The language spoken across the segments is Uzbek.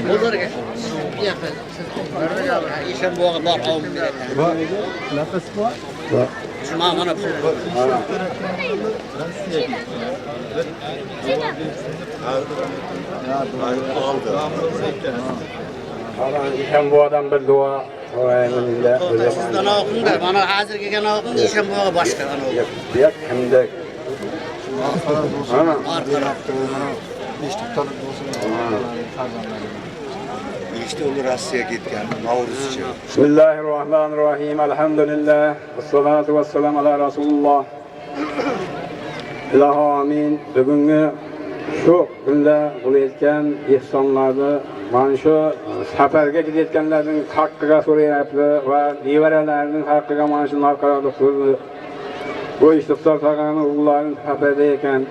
Bozorga. İşin boğa bor avım beradi. Nafas bor? Shuma mana pul. İşen bu adam bir dua orayında. Sizdan oqunda, mana hozir kelgan oqunda işin boğa boshqa ana. Yo'q, kimda? Ana. İşte olur Rusya'ya gitken, Navruzca. Bismillahirrahmanirrahim. Elhamdülillah. Vessalatu vesselamu ala Resulullah. İlahi amin. Bugünkü şu günde bulayotgan ihsonlarni mana shu safarga ketayotganlarning haqqiga so'rayapti va nevaralarining haqqiga mana shu narqarada so'rdi. Bu istiftor taqani ularning safarda ekan.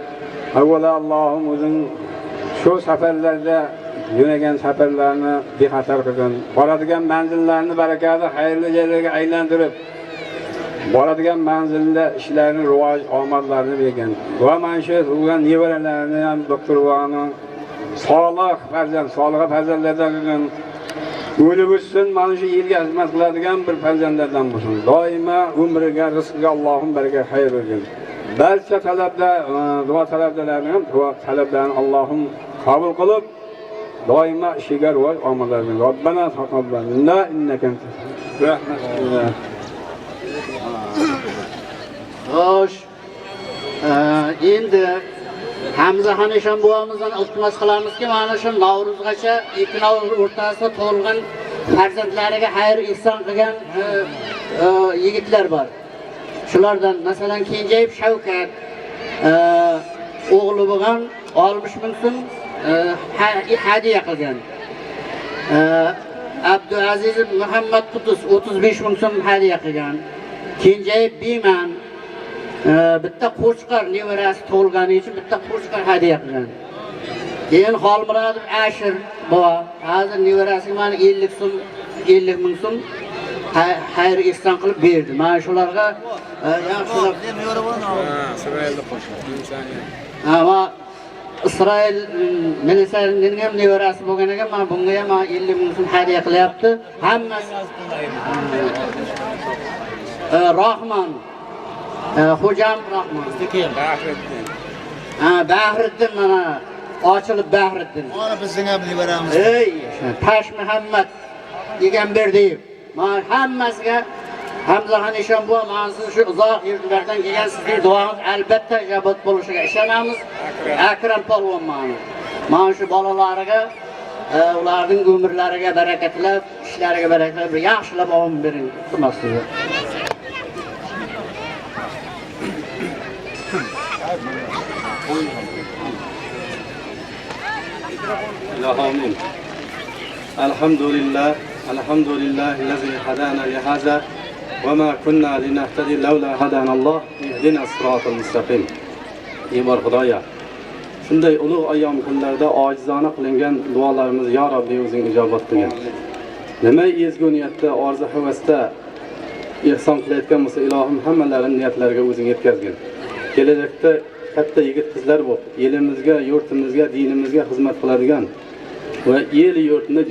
Avvalo Allohim o'zing shu safarlarda yönegen seferlerini bir hatar kılgın. Boradigan manzillerini berekatli hayırlı yerlerine aylantirib, boradigan manzilde işlerini rivaj omadlarını bergan. Va mana shu tug'ilgan nevaralarini ham doktor Va'ning solih farzandlardan qilgan. O'lib o'tsin, mana shu yilga xizmat qiladigan bir farzandlardan bo'lsin. Doimo umriga, rizqiga Allohim baraka xayr bersin. Barcha duo talablarni ham talablarini Allohim qabul qilib, doima ishiga rivoy omadlarni. Robbana taqabbal minna innaka antas rahmatullah. Xo'sh. Endi Hamza Xonishon buvamizdan iltimos qilamizki, mana shu Navruzgacha ikki Navruz o'rtasida tug'ilgan farzandlariga xayr ihson qilgan yigitlar bor. Shulardan masalan Kenjayev Shavkat o'g'li bo'lgan 60 ming so'm hadiya qilgan. Abdulaziz Muhammad Qudus 35 ming so'm hadiya qilgan. Kenjayev Biyman bitta qo'chqar nevarasi tug'ilgani uchun bitta qo'chqar hadiya qilgan. Keyin Xolmurodov Ashir bor. Hozir nevarasiga mana 50 ming so'm xayr ihson qilib berdi. Mana shularga yaxshilab Ama İsrail Melisa'nın hem nevarasi bo'lgan ekan, mana bunga ham 50 ming so'm hadiya qilyapti. Hammasi Rahman Xo'jam Rahman. Bahriddin mana ochilib Bahriddin. Mana bizning ham nevaramiz. Ey, Tash Muhammad degan Berdiyev. Mana hammasiga Hamza Xonishon bu mana shu uzoq yurtlardan kelgan sizning duoingiz albatta ijobat bo'lishiga ishonamiz. Akram polvon mana shu bolalariga ularning umrlariga baraka tilab, ishlariga baraka tilab, yaxshilab omin bering. Iltimos sizga. Amin. Elhamdülillah allazi hadana li haza ve ma kunna linahtadi lawla hadana Allah ihdina sıratal mustaqim. Iymon Xudoya. Shunday ulug' ayyom kunlarda ojizona qilingan duolarimiz ya Rabbi o'zing ijobat qilgin. Nima ezgu niyatda, orzu havasda ihson qilayotgan bo'lsa, ilohim hammalarini niyatlariga o'zing yetkazgin. Kelajakda katta yigit qizlar bo'lib, elimizga, yurtimizga, dinimizga xizmat qiladigan va el yurtni,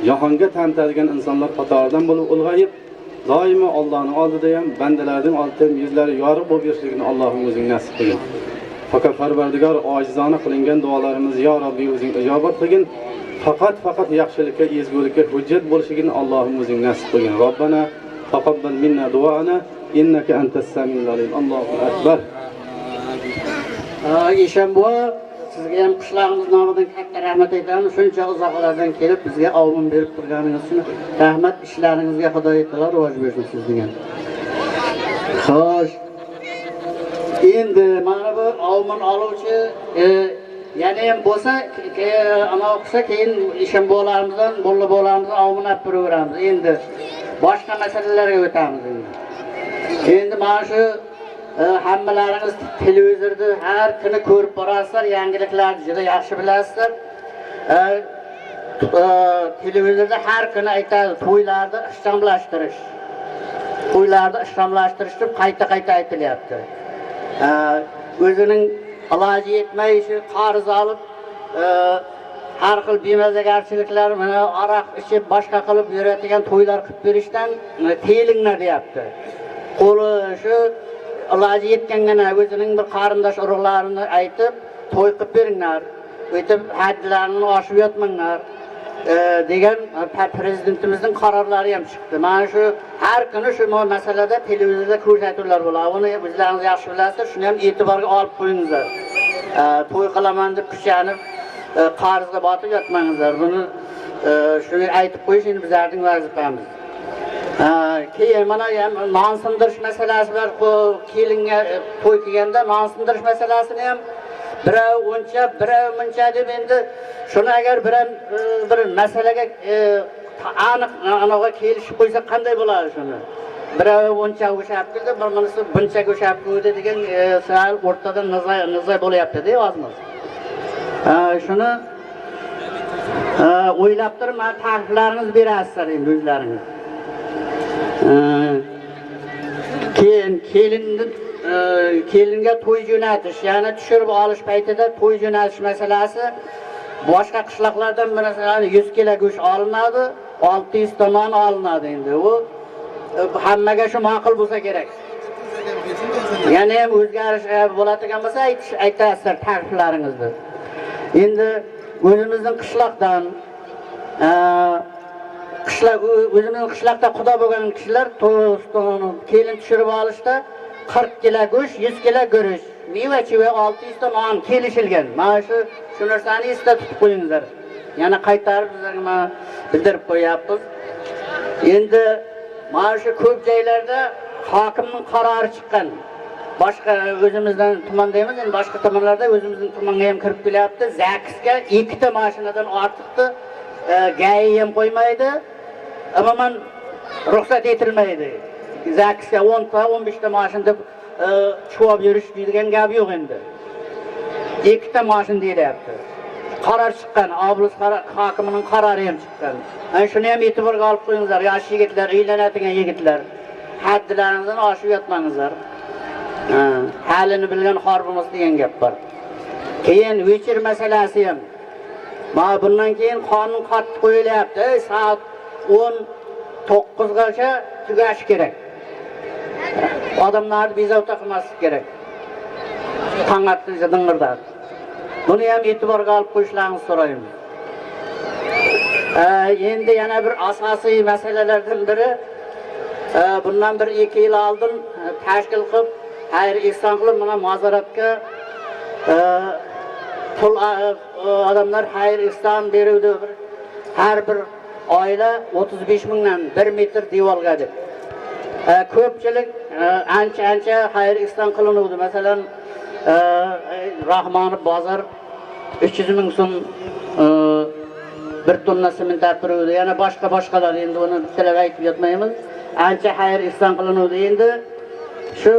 jahonga tanitadigan insonlar qatoridan bo'lib ulg'ayib, doimo Allohning oldida ham, bandalarning oldida ham yuzlari yorug' bo'lib yurishligini Allohim o'zing nasib qilgin. Fakat Parvardigor ojizona qilingan duolarimiz ya Rabbi o'zing ijobat qilgin. Faqat yaxshilikka, ezgulikka hujjat bo'lishligini Allohim o'zing nasib qilgin. Robbana taqabbal minna duoana innaka antas samiul alim. Allohu akbar. Ishon bu sizga ham qishlog'imiz nomidan katta rahmat aytamiz. Shuncha uzoqlardan kelib bizga omin berib turganingiz uchun rahmat. Ishlaringizga Xudo taolo rivoj bersin sizga. Xo'sh. Endi mana bu omin oluvchi yana ham bo'lsa, ana o'qisa keyin ishim bo'larimizdan, bo'larimizdan omin olib turaveramiz. Endi boshqa masalalarga o'tamiz endi. Endi mana shu hammalaringiz televizorda har kuni ko'rib borasizlar, yangiliklarni juda yaxshi bilasizlar. Televizorda har kuni aytadi, to'ylarni ixchamlashtirish deb qayta aytilyapti. O'zining iloji yetmay shu qarz olib har xil bemazagarchiliklar, mana aroq ichib boshqa qilib yuradigan to'ylar qilib berishdan tiyilinglar deyapti. Qo'li shu iloji yetgangina o'zining bir qarindosh urug'larini aytib, to'y qilib beringlar. O'tib hadlarni oshib yotmanglar degan prezidentimizning qarorlari ham chiqdi. Mana shu har kuni shu masalada televizorda ko'rsatuvlar bo'ladi. Uni bizlarimiz yaxshi bilasiz, shuni ham e'tiborga olib qo'yinglar. To'y qilaman deb kuchanib qarzga botib yotmanglar. Buni shuni aytib qo'yish endi bizlarning vazifamiz. Keyin mana ham non sindirish masalasi bor. Kelinga to'y qilganda non sindirish masalasini ham birov uncha, birov muncha deb endi shuni agar bir masalaga aniq anaqa kelishib qo'ysa qanday bo'ladi shuni? Birov uncha o'shab keldi, birisi buncha o'shab qo'ydi degan sal o'rtada nizo bo'lyapti-da hozir. Shuni o'ylab turib, men ta'riflaringizni berasizlar endi o'zlaringiz. Kelinga to'y jo'natish, ya'ni tushirib olish paytida to'y jo'natish masalasi boshqa qishloqlardan masalan 100 kilo go'sht olinadi, 600 tomon olinadi endi. U hammaga shu ma'qul bo'lsa kerak. Yana ham o'zgarish bo'ladigan bo'lsa aytasizlar ta'riflaringizni. Endi o'zimizning qishloqdan o'zimizning qishloqda xudo bo'lgan kishilar kelin tushirib olishda 40 kilo go'sht, 100 kilo guruch, meva-cheva 600 tomon kelishilgan. Mana shu narsani esda tutib qo'yinglar. Yana qaytarib sizlarga bildirib qo'yapmiz. Endi mana shu ko'p joylarda hokimning qarori chiqqan. Boshqa o'zimizdan tuman deymiz, endi boshqa tumanlarda o'zimizning tumanga ham kirib kelyapti. Zakisga 2 ta mashinadan ortiqni GAI ham qo'ymaydi. Umuman ruxsat etilmaydi. Zakisga 10 ta, 15 ta mashin deb chuvab yurish degan gap yo'q endi. 2 ta mashin deyilyapti. Qaror chiqqan, oblast hokimining qarori ham chiqqan. Ana shuni ham e'tiborga olib qo'yinglar, yosh yigitlar, uylanadigan yigitlar. Haddilaringizdan oshib yotmangizlar. Halini bilgan xor bo'lmas degan gap bor. Keyin vechir masalasi ham. Mana bundan keyin qonun qattiq qo'yilyapti. Soat 19 gacha tugash kerak. Odamlarni bezovta qilmaslik kerak. Tong atguncha ding'irdat. Buni ham e'tiborga olib qo'yishlaringizni so'raymiz. Endi yana bir asosiy masalalardan biri bundan bir 2 yil oldin tashkil qilib, xayr-ehson qilib mana mozaratga pul odamlar xayr-ehson beruvdi. Har bir oila 35 mingdan 1 metr devorga deb. Ko'pchilik ancha xayr-ehson qilinuvdi. Masalan, Rahmonov bozor 300 ming so'm 1 tonna sement turuvdi. Yana boshqalar endi uni bitlab aytib yotmaymiz. Ancha xayr-ehson qilinuvdi. Endi shu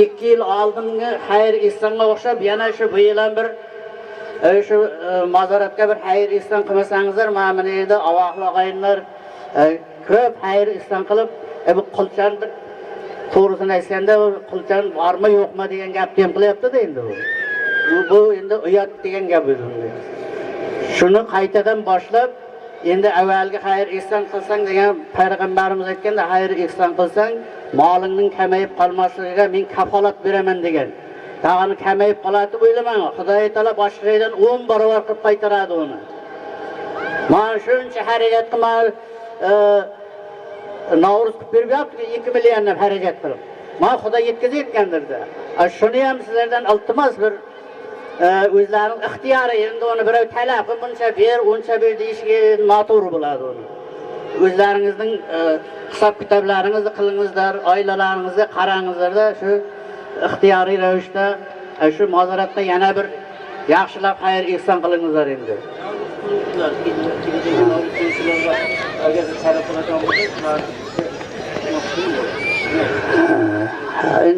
2 yil oldingi xayr-ehsonga o'xshab yana shu bu yil ham bir shu mozaratga bir xayr-ehson qilmasangizlar, mana bu yerda avohli og'ayinlar ko'p xayr-ehson qilib, bu qulchan bir to'g'risini aytganda qulchan bormi yo'qmi degan gapni ham qilyapti-da endi bu. Bu endi uyat degan gap o'zi. Shuni qaytadan boshlab endi avvalgi xayr-ehson qilsang degan payg'ambarimiz aytganda, xayr-ehson qilsang molingning kamayib qolmasligiga men kafolat beraman degan. Tag'ini kamayib qoladi deb o'ylamang. Xudoy taolo boshqadan 10 barobar qilib qaytaradi uni. Mana shuncha harakat qilib Navruz qilib beryapti, 2 milliondan harakat qilib. Mana Xudo yetkazayotgandir-da. Shuni ham sizlardan iltimos bir o'zlarining ixtiyori, endi uni birov talab qilib buncha ber, uncha ber deyishga noto'g'ri bo'ladi uni. O'zlaringizning hisob kitoblaringizni qilingizlar, oilalaringizga qarangizlar-da, shu ixtiyoriy ravishda shu mozaratda yana bir yaxshilab xayr-ehson qilingizlar endi.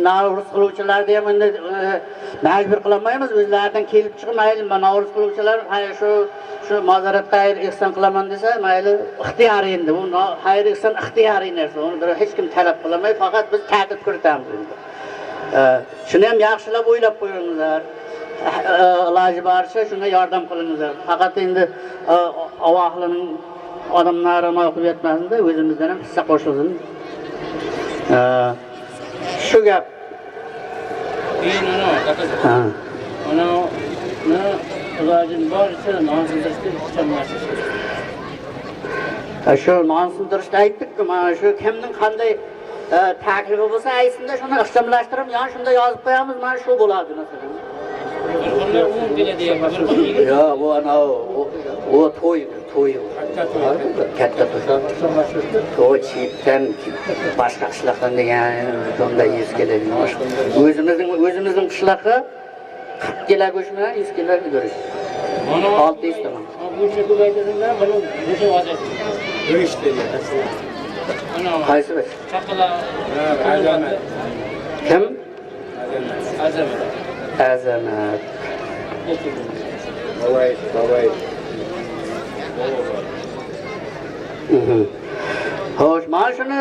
Navruz qiluvchilarni ham endi majbur qilmaymiz, o'zlaridan kelib chiqib mayli, navruz qiluvchilar shu mozaratda xayr-ehson qilaman desa, mayli ixtiyoriy endi. Bu xayr-ehson ixtiyoriy narsa, uni hech kim talab qilmay, faqat biz ta'kid kiritamiz endi. Shuni ham yaxshilab o'ylab qo'yinglar. iloji boricha shunga yordam qilingizlar. Faqat endi avohlining odamlari o'qib yetmasin-da, o'zimizdan ham hissa qo'shilsin. Shu gap. Ana ilojim boricha nonsindirishga kuchamasizlar. Shu nonsindirishda aytdik-ku, mana shu kimning qanday taklifi bo'lsa aytsinda, shuni ixchamlashtirib, yana shunda yozib qo'yamiz, mana shu bo'ladi masalan. Yo, bu ana o to'y. Katta to'y. To'y chipdan boshqa qishloqdan degan shunday 100 keladi. O'zimizning qishloqqa 40 kilo go'sht bilan 100 kilo go'sht. 600 ta. Bu shekilda aytadinglar, buni o'sha vaziyat. Go'sht dedi. Qaysi bir? Chaqalar. Azamat. Kim? Azamat. Azamat. Bavay. Xo'sh, mana shuni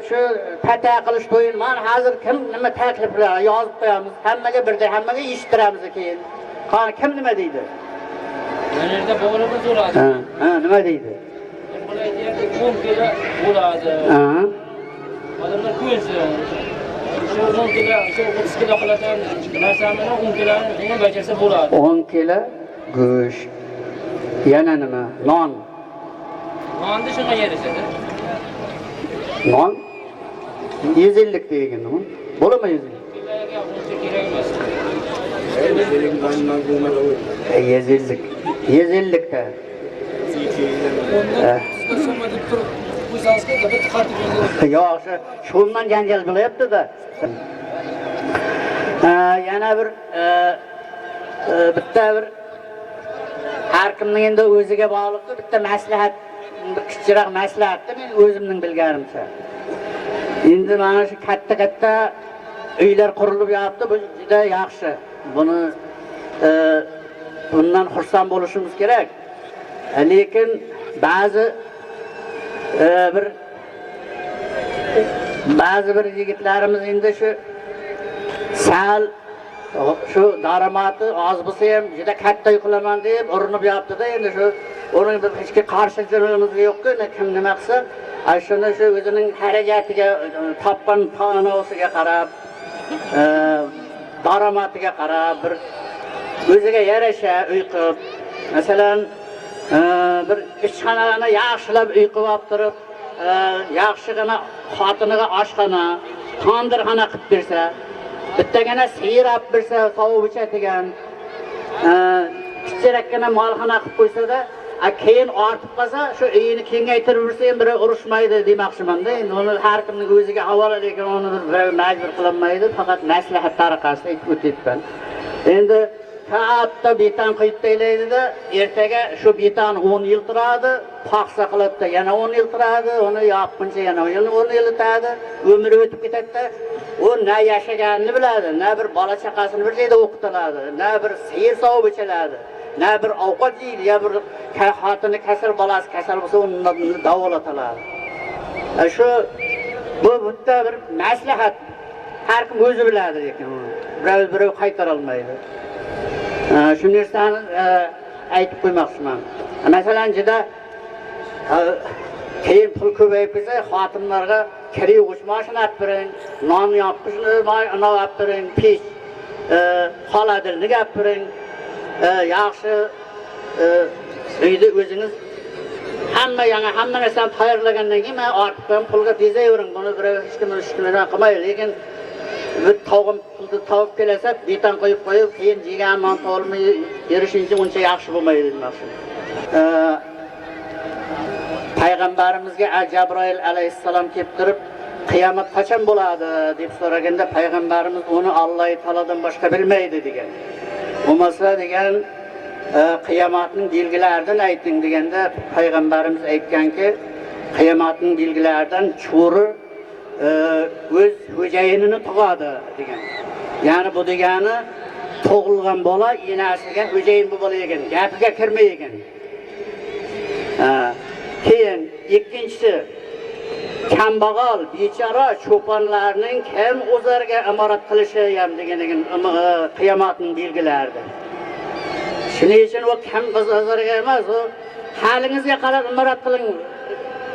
shu pata qilish to'yin, mana hozir kim nima takliflar yozib qo'yamiz, hammaga birday, hammaga eshittiramiz keyin. Qani kim nima deydi? Mana yerda bog'larimiz bo'ladi. Ha, nima deydi? Bular aytayapti, 10 kilo bo'ladi. Odamlar ko'rsin. Shu 10 kilo, shu 30 kilo qiladigan narsani 10 kiloni bajarsa bo'ladi. 10 kilo go'sht. Yana nima? Non. Nonni shunga yarashadi. Non 150 degan nima? Bo'ladimi 150? Kiloga uncha kerak emas. 150 ta. Yo'q, shundan janjal bo'lyapti-da. Yana bir bitta bir har kimning endi o'ziga bog'liqdir. Bitta maslahat, kichikroq maslahatni men o'zimning bilganimcha. Endi mana shu katta uylar qurilib yotibdi, bu juda yaxshi. Bundan xursand bo'lishimiz kerak. Lekin ba'zi bir yigitlarimiz endi shu sal shu daromati oz bo'lsa ham juda katta qilaman deb urinib yotibdi-da, endi shu uning bir hech qarshiligimiz yo'q-ku, kim nima qilsa, shuni shu o'zining xarajatiga, topgan tanosiga qarab, daromatiga qarab bir o'ziga yarasha uy qilib, masalan, bir ishxonani yaxshilab uy qilib olib turib, yaxshigina xotiniga oshxona, tandirxona qilib bersa, bittagina siyir olib bersa, sovuq ichadigan, kichkinakkina molxona qilib qo'ysa-da, keyin ortib qolsa, shu uyini kengaytirib bersa ham biri urushmaydi demoqchiman-da. Endi uni har kimning o'ziga havola, lekin uni majbur qilinmaydi, faqat maslahat tariqasida aytib o'tyapman. Endi katta beton qo'yib taylaydi-da, ertaga shu beton 10 yil turadi, paxsa qilibdi, yana 10 yil turadi, uni yopqincha yana 10 yil o'tadi, umri o'tib ketadi-da. U na yashaganini biladi, na bir bola chaqasini bir joyda o'qitiladi, na bir siyir sovib ichiladi, na bir ovqat yeydi, ya bir xotini kasal, bolasi kasal bo'lsa uni davolatiladi. Shu bu bitta bir maslahat. Har kim o'zi biladi, lekin birov qaytara olmaydi. Shu narsani aytib qo'ymoqchiman. Masalan, juda keyin pul ko'payib ketsa, xotinlarga kira yuvg'ich mashina olib bering, non yoqishni olib bering, pech, xoladilni olib bering, yaxshi uyda o'zingiz hamma narsani tayyorlagandan keyin men ortiqdan pulga tezayvering, buni birov hech kim qilmaydi, lekin bir tog'im pulni topib kelsa, beton qo'yib, keyin yegan non tolmay yerishincha uncha yaxshi bo'lmaydi demoqchi. Payg'ambarimizga Jabroil alayhissalom kelib turib, qiyomat qachon bo'ladi deb so'raganda, payg'ambarimiz uni Alloh taolodan boshqa bilmaydi degan. Bo'lmasa degan, qiyomatning belgilaridan ayting deganda, payg'ambarimiz aytganki, qiyomatning belgilaridan cho'ri o'z xo'jayinini tug'adi degan. Ya'ni bu degani tug'ilgan bola enasiga xo'jayin bo'lagan, gapiga kirmaygan. Keyin ikkinchisi kambag'al, bechora cho'ponlarning kim o'zlariga imorat qilishi ham degan qiyomatning belgilaridir. Shuning uchun u kim o'zlariga emas, u halingizga qarab imorat qiling.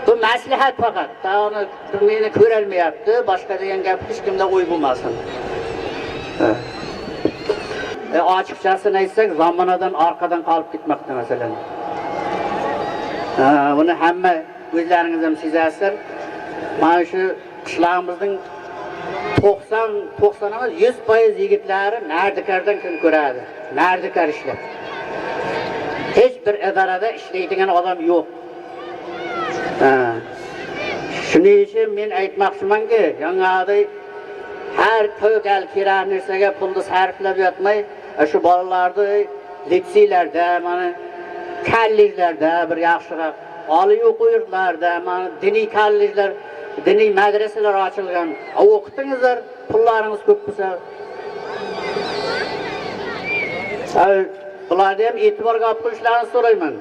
Bu maslahat faqat. Uni meni ko'rolmayapti, boshqa degan gap hech kimda o'y bo'lmasin. Ochiqchasini aytsak, zamonadan orqadan qolib ketmoqda masalan. Buni hamma o'zlaringiz ham sezasizlar. Mana shu qishlog'imizning 90 emas 100% yigitlari nardikardan kun ko'radi. Nardikar ishlar. Hech bir idarada ishlaydigan odam yo'q. Shuning uchun men aytmoqchimanki, yangiday har to'gal kerak narsaga pulni sarflab yotmay, shu bolalarni litseylarda, mana kollejlarda bir yaxshiroq oliy o'quv yurtlarida, mana diniy kollejlar, diniy madrasalar ochilgan. O'qitingizlar, pullaringiz ko'p bo'lsa. Bularni ham e'tiborga olib qo'yishlarini so'rayman.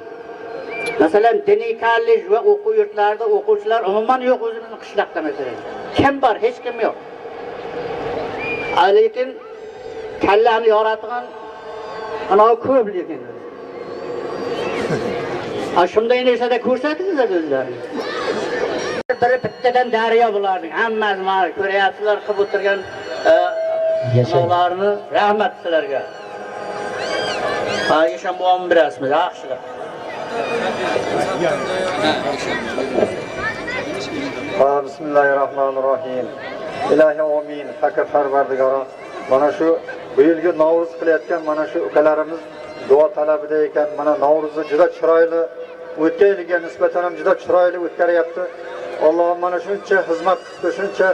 Masalan, diniy kollej va o'quv yurtlarida o'quvchilar umuman yo'q o'zimizning qishloqda masalan. Kim bor? Hech kim yo'q. Lekin kallani yoratgan ana ko'p lekin. Shunday narsada ko'rsatingizlar o'zlaringiz. Biri bittadan daryo bularning hammasi mana ko'ryapsizlar qilib o'tirgan yashovlarni rahmat sizlarga. Yasham bo'lib berasizmi? Yaxshilar. Bismillahirrahmanirrahim. İlahi amin. Hakkı parvardigara. Mana shu bu yilgi Navruz qilayotgan mana shu ukalarimiz duo talabida ekan. Mana Navruzni juda chiroyli o'tgan yilga nisbatan ham juda chiroyli o'tkaryapti. Allohim mana shuncha xizmat qildi, shuncha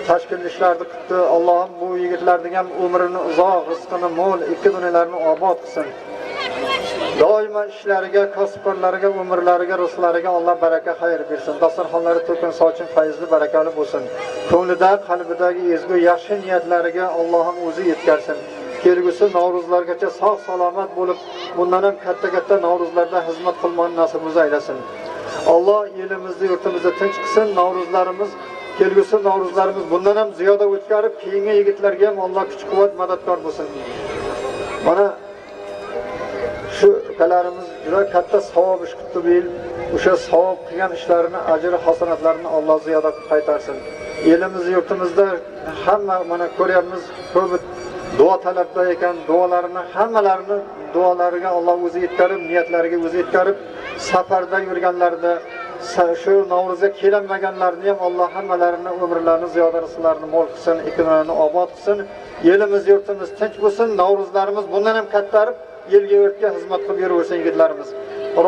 tashkil ishlarni qildi. Allohim bu yigitlarning ham umrini uzoq, rizqini mo'l, ikki dunyolarni obod qilsin. Doimo ishlariga, kasbkorlariga, umrlariga, rizqlariga Alloh baraka xayr bersin. Dasturxonlari to'kin sochin, fayzli, barakali bo'lsin. Ko'nglida, qalbidagi ezgu yaxshi niyatlariga Allohim o'zi yetkazsin. Kelgusi Navruzlargacha sog' salomat bo'lib, bundan ham katta Navruzlarda xizmat qilmoqni nasib aylasin. Alloh elimizni, yurtimizni tinch qilsin. Navruzlarimiz, kelgusi Navruzlarimiz bundan ham ziyoda o'tkarib, keyingi yigitlarga ham Alloh kuch-quvvat madadkor bo'lsin. Mana shu ukalarimiz juda katta savob ish qildi bu yil. O'sha savob qilgan ishlarini, ajr hasanatlarini Alloh ziyoda qilib qaytarsin. Elimiz, yurtimizda hamma mana ko'ryapmiz, ko'p duo talabda ekan, duolarini hammalarini duolariga Alloh o'zi yetkazib, niyatlariga o'zi yetkazib, safarda yurganlarda, shu Navruzga kelmaganlarni ham Alloh hammalarini umrlarini ziyoda rizqlarini mo'l qilsin, ikkilarini obod qilsin. Elimiz, yurtimiz tinch bo'lsin. Navruzlarimiz bundan ham kattarib yelga o'tga xizmat qilib yuraversin yigitlarimiz.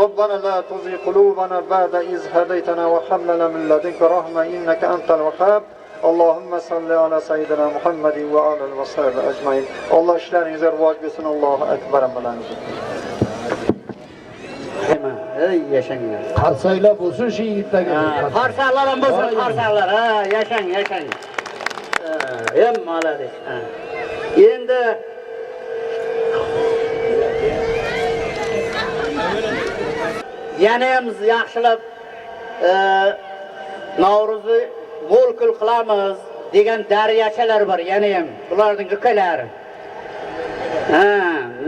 Robbana la tuzigh qulubana ba'da iz hadaytana va hab lana min ladunka rahma innaka antal wahhab. Allohumma salli ala sayyidina Muhammadin va alihi va sahbihi ajmain. Alloh ishlaringizni rivoj bersin. Allohu akbar bilan. Ey yashanglar. Qarsaylar bo'lsin shu yigitlarga. Qarsaqlar ham bo'lsin, qarsaqlar. Yashang. Ham malades. Endi yana ham yaxshilab Navruzni mo'l-kul qilamiz degan dariyachalar bor, yana ham bularning ukalari.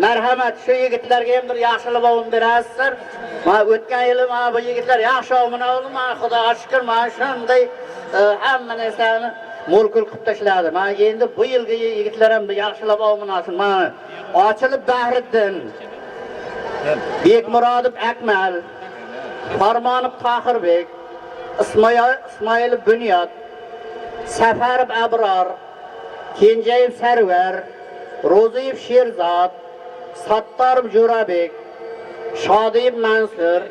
Marhamat, shu yigitlarga ham bir yaxshilab olib berasizlar. Mana o'tgan yili mana bu yigitlar yaxshi olmana oldi, mana Xudoga shukr, mana shunday hamma narsani mo'l-kul qilib tashladi. Mana endi bu yilgi yigitlar ham yaxshilab olmanasin. Mana Ochilib Bahriddin, Bekmurodov Akmal, Farmonov Tohirbek, Ismoil Bunyod, Safarov Abror, Kenjayev Sarvar, Ro'ziyev Sherzod, Sattorov Jo'rabek, Shodiyev Mansur,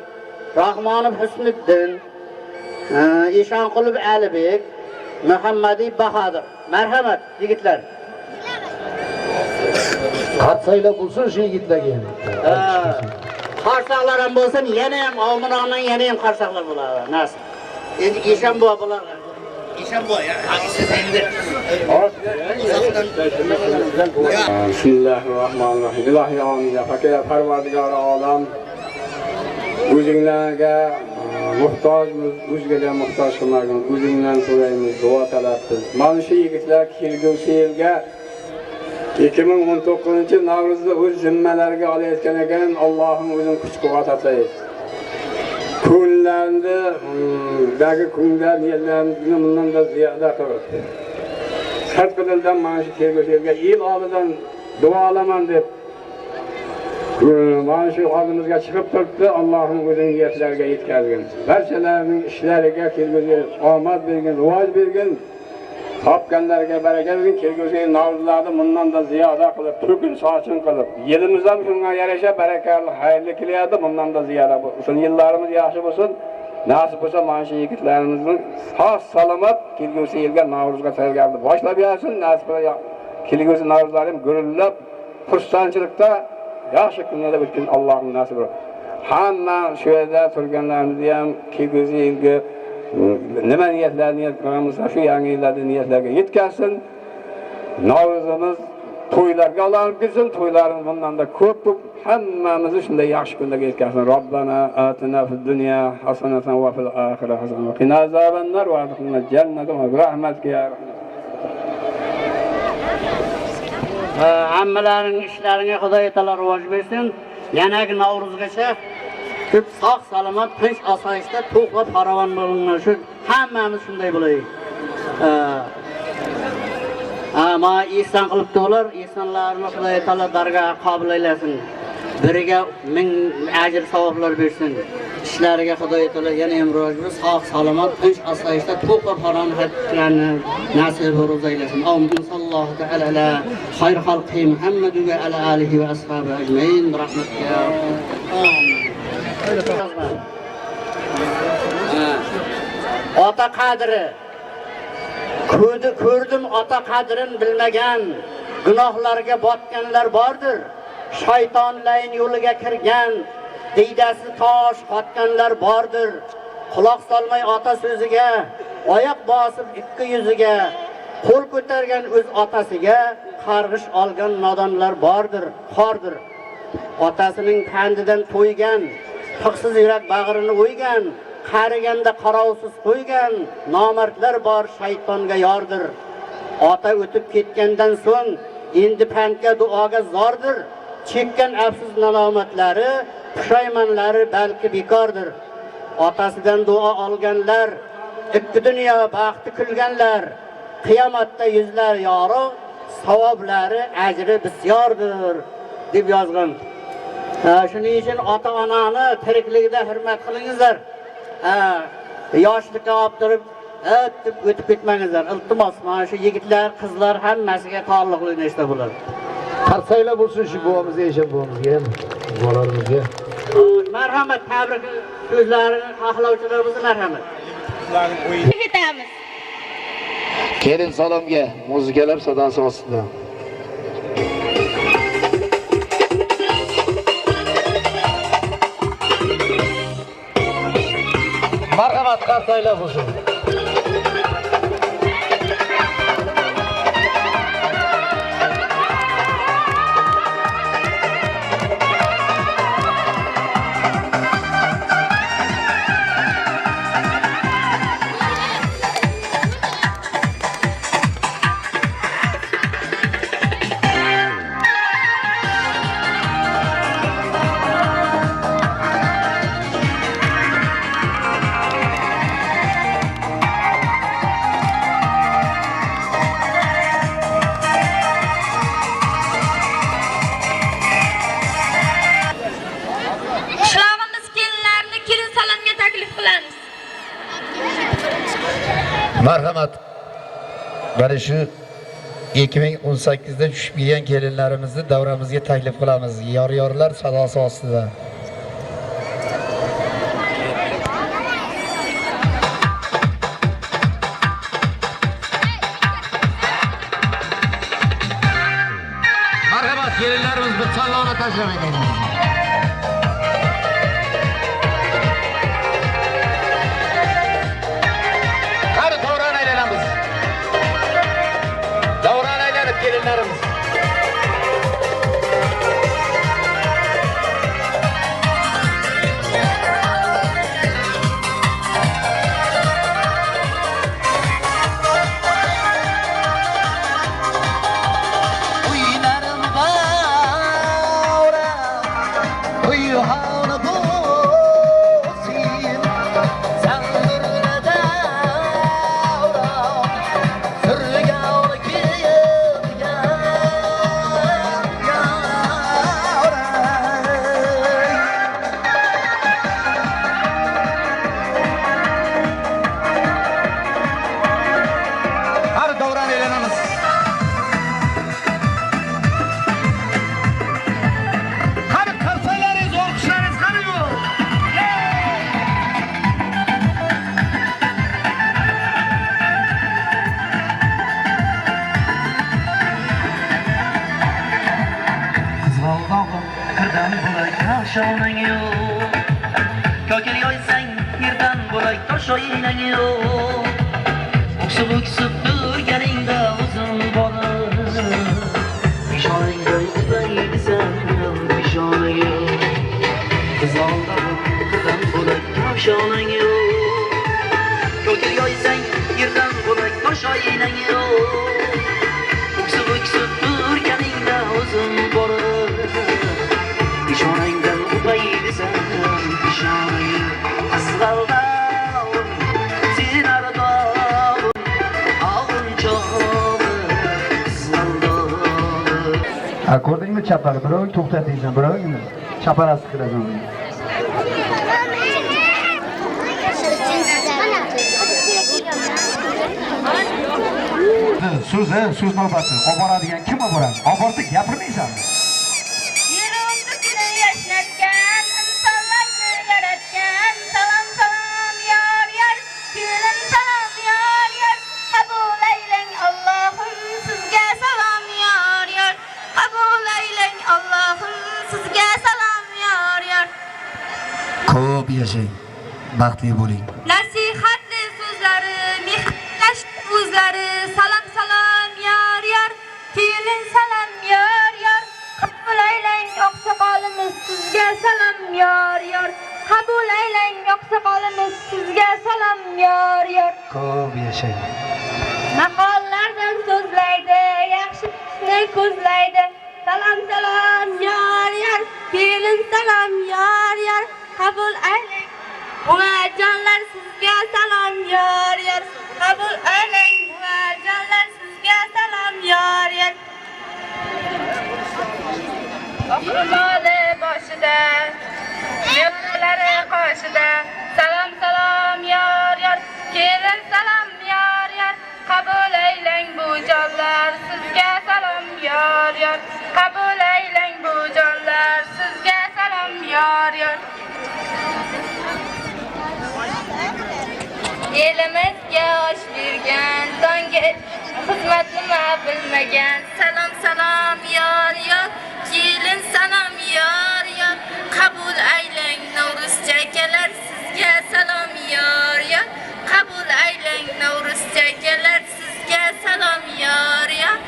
Rahmonov Husniddin, Eshonqulov Alibek, Muhammadiy Bahodir. Marhamat yigitlar. Qarsaylar bo'lsin shu yigitlarga. Qarsaqlar ham bo'lsin, yana ham Olminoqdan yana ham qarsaqlar bo'ladi. Nasib. Endi Eshanbo bular. Eshanbo ya, siz endi. Bismillahirrahmanirrahim. Ilohi amin. Fakir Parvardigor olam o'zinglarga muhtojmiz, o'zgaga muhtoj qilmagin, o'zingdan so'raymiz, duo talabmiz. Mana shu yigitlar kelgusi yilga 2019-Navro'zda o'z zimmalariga olayotgan ekan, Allohim o'zing kuch-quvvat ataydi. Kunlarni, dagi kunlar, yillarni bundan da ziyoda qildi. Sarqidildan mana shu kelgusi yilga yil oldidan duolaman deb mana shu oldimizga chiqib turibdi. Allohim o'zing niyatlarga yetkazgin. Barchalarning ishlariga kelgusi omad bergin, rivoj bergin. Topganlarga baraka bergin. Kelgusi Navro'zlarni bundan da ziyoda qilib, to'kin sochin qilib, yilimiz ham shunga yarasha barakali, xayrli kelyapti. Bundan da ziyoda bo'lsin. Yillarimiz yaxshi bo'lsin. Nasib bo'lsa mana shu yigitlarimizning sog' salomat kelgusi yilga Navro'zga tayyorgarlik boshlab bersin. Nasib bo'lsa kelgusi Navro'zlarim gurullab, xursandchilikda yaxshi kunlarda o'tgan Allohning nasibi. Hamma shu yerda turganlarimizni ham kelgusi yilga nima niyatlarni qilamiz, shu yangi yillarda niyatlarga yetkazsin. Navro'zimiz to'ylarga olib kelsin, to'ylarimiz bundan da ko'p hammamizni shunday yaxshi kunlarga yetkazsin. Robbana atina fid dunya hasanatan va fil oxirati hasanatan va qina azabannar va adkhilna jannata bi rahmatika ya rahman. Hammalaring ishlaringga Xudoy taolo rivoj bersin. Yanagi Navro'zgacha ko'p sog' salomat, tinch osoyishta, to'q va farovon bo'linglar. Shu hammamiz shunday bo'laylik. Ma ihson qilibdi ular, ihsonlarni Xudoy taolo dargohiga qabul aylasin. Biriga ming ajr savoblar bersin. Ishlariga Xudoy taolo yana ham rivoj bersin, sog' salomat, tinch osoyishta, to'q va farovon hayotlarni nasib aylasin. Amin. Sallallohu ta'ala ala xayr xalqi Muhammad va ala alihi va ashabi ajmain. Rahmatika. Ota qadri. Ko'rdim ota qadrin bilmagan, gunohlarga botganlar bordir. Shaytonlarning yo'liga kirgan, diydasi tosh qotganlar bordir. Quloq solmay ota so'ziga, oyoq bosib ikki yuziga, qo'l ko'targan o'z otasiga qarg'ish olgan nodonlar bordir, xordir. Otasining pandidan to'ygan, tiqsiz yurak bag'rini o'ygan, qariganda qarovsiz qo'ygan nomardlar bor, shaytonga yordir. Ota o'tib ketgandan so'ng endi pandga duoga zordir. Chekkan afsus nalomatlari, pushaymonlari balki bekordir. Otasidan duo olganlar, ikki dunyo baxti kulganlar, qiyomatda yuzlar yorug', savoblari ajri bisyordir deb yozgan. Shuning uchun ota-onani tirikligida hurmat qilingizlar. Yoshlikka olib turib, deb o'tib ketmangizlar. Iltimos, mana shu yigitlar, qizlar hammasiga taalluqli nechta bo'ladi. Qarsaylar bo'lsin shu buvamizga, Eshon buvamizga ham, bolalarimizga. Marhamat, tabrik so'zlarini xohlovchilarimizga marhamat. Ketamiz. Kelin salomga muzikalar sadosi ostida. Marhamat, qarsaylar bo'lsin. Marhamat. Mana shu 2018'da tushib kelgan kelinlarimizni davramizga taklif qilamiz. Yor-yorlar sadosi ostida. Marhamat, kelinlarimiz bir sallona tashlamaydi. Gelinlerimiz. nishonang yo'q. Ko'kil yoysang yerdan bo'lak tosh o'yinang yo'q. O'ksib turganingda o'zim borib peshonangda o'taysan peshonang yo'q. Qizolda qizdan bo'lak nishonang yo'q. Ko'kil yoysang yerdan bo'lak tosh o'yinang yo'q. O'ksib turganingda o'zim borib peshonangdan o'taysan peshonang yo'q. Asfalda sen ardor ko'rdingmi chapar birov to'xtataysan birovni chaparasi qilasan. So'z navbati olib boradigan kim olib boradi? Olib bordi gapirmaysanmi? Yerimni kuni yashnatgan, insonlarni yaratgan, salom salom yor yor, kelin salom yor yor, qabul aylang Allohim sizga salom yor yor, qabul aylang Allohim sizga salom yor yor. Ko'p yashang, baxtli bo'ling. Nasihatli so'zlari, mehrlash o'zlari, salom salom yor yor, kelin salom yor yor, qabul aylang oqsoqolimiz sizga salom yor yor, qabul aylang oqsoqolimiz sizga salom yor yor. Ko'p yashang. Maqollardan so'zlaydi, yaxshini ko'zlaydi, salom salom yor yor, kelin salom yor yor, qabul aylang buvajonlar sizga salom yor yor, qabul aylang buvajonlar sizga salom yor yor. Oqimoli boshida, yo'llari qoshida, salom salom yor yor, kelin salom yor yor, qabul aylang bujonlar sizga salom yor yor, qabul aylang bujonlar sizga salom yor yor. Elimizga osh bergan, tonga xizmatni bilmagan, salom salom yor yor, kelin salom yor yor, qabul aylang Navro'zcha akalar sizga salom yor yor, qabul aylang Navro'zcha akalar sizga salom yor yor.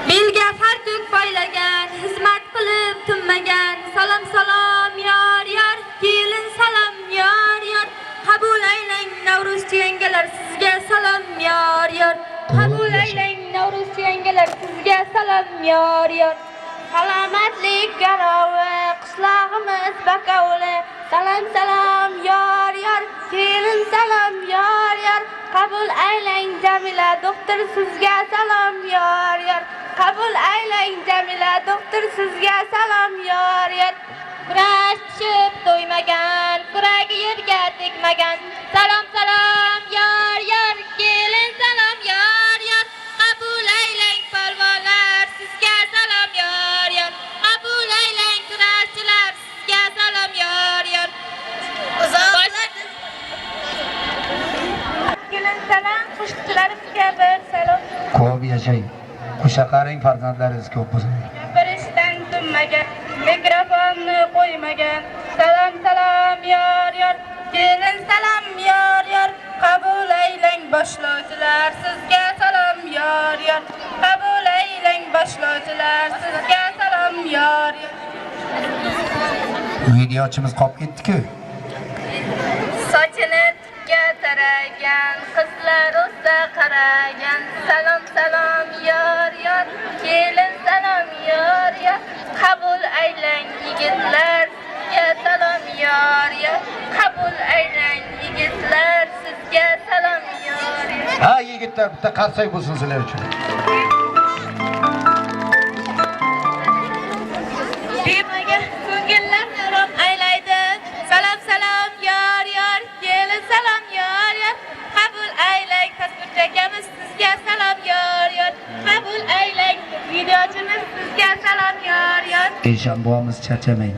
Belga fartuk poylagan, xizmat qilib tinmagan, salom salom yor yor, kelin salom yor yor, qabul aylang Navro'zcha yangalar sizga salom yor yor, qabul aylang Navro'zcha yangalar sizga salom yor yor. Salomatlik garovi qishlog'imiz bakovli, salom salom yor yor, kelin salom yor yor, qabul aylang Jamila doktor sizga salom yor yor, qabul aylang Jamila doktor sizga salom yor yor. Kurash tushib to'ymagan, kuragi yerga tegmagan, salom salom yor yor, kelin salom yor yor, qabul aylang polvonlar sizga salom yor yor, qabul aylang kurashchilar sizga salom yor yor. Kelin salom, qo'shiqchilarimizga bir salom. Ko'p yashang. Qo'shaqaring farzandlaringiz ko'p bo'lsin. Gapirishdan tinmagan, mikrofonni qo'ymagan, salom salom yor yor, kelin salom yor yor, qabul aylang boshlovchilar sizga salom yor yor, qabul aylang boshlovchilar sizga salom yor yor. Videochimiz qolib ketdi-ku. Sochini tikka taragan, qizlar o'zda qaragan, salom salom yor yor, kelin salom yor yor, qabul aylang yigitlar sizga salom yor yor, qabul aylang yigitlar sizga salom yor yor. Ha yigitlar bitta qarsak bo'lsin sizlar uchun. Demaga ko'ngillarni rom aylaydi, salom salom yor yor, kelin salom yor yor, qabul aylang tasvirchakamiz sizga salom yor yor, qabul aylang videochimiz sizga salom yor yor. Eshanbomiz charchamang.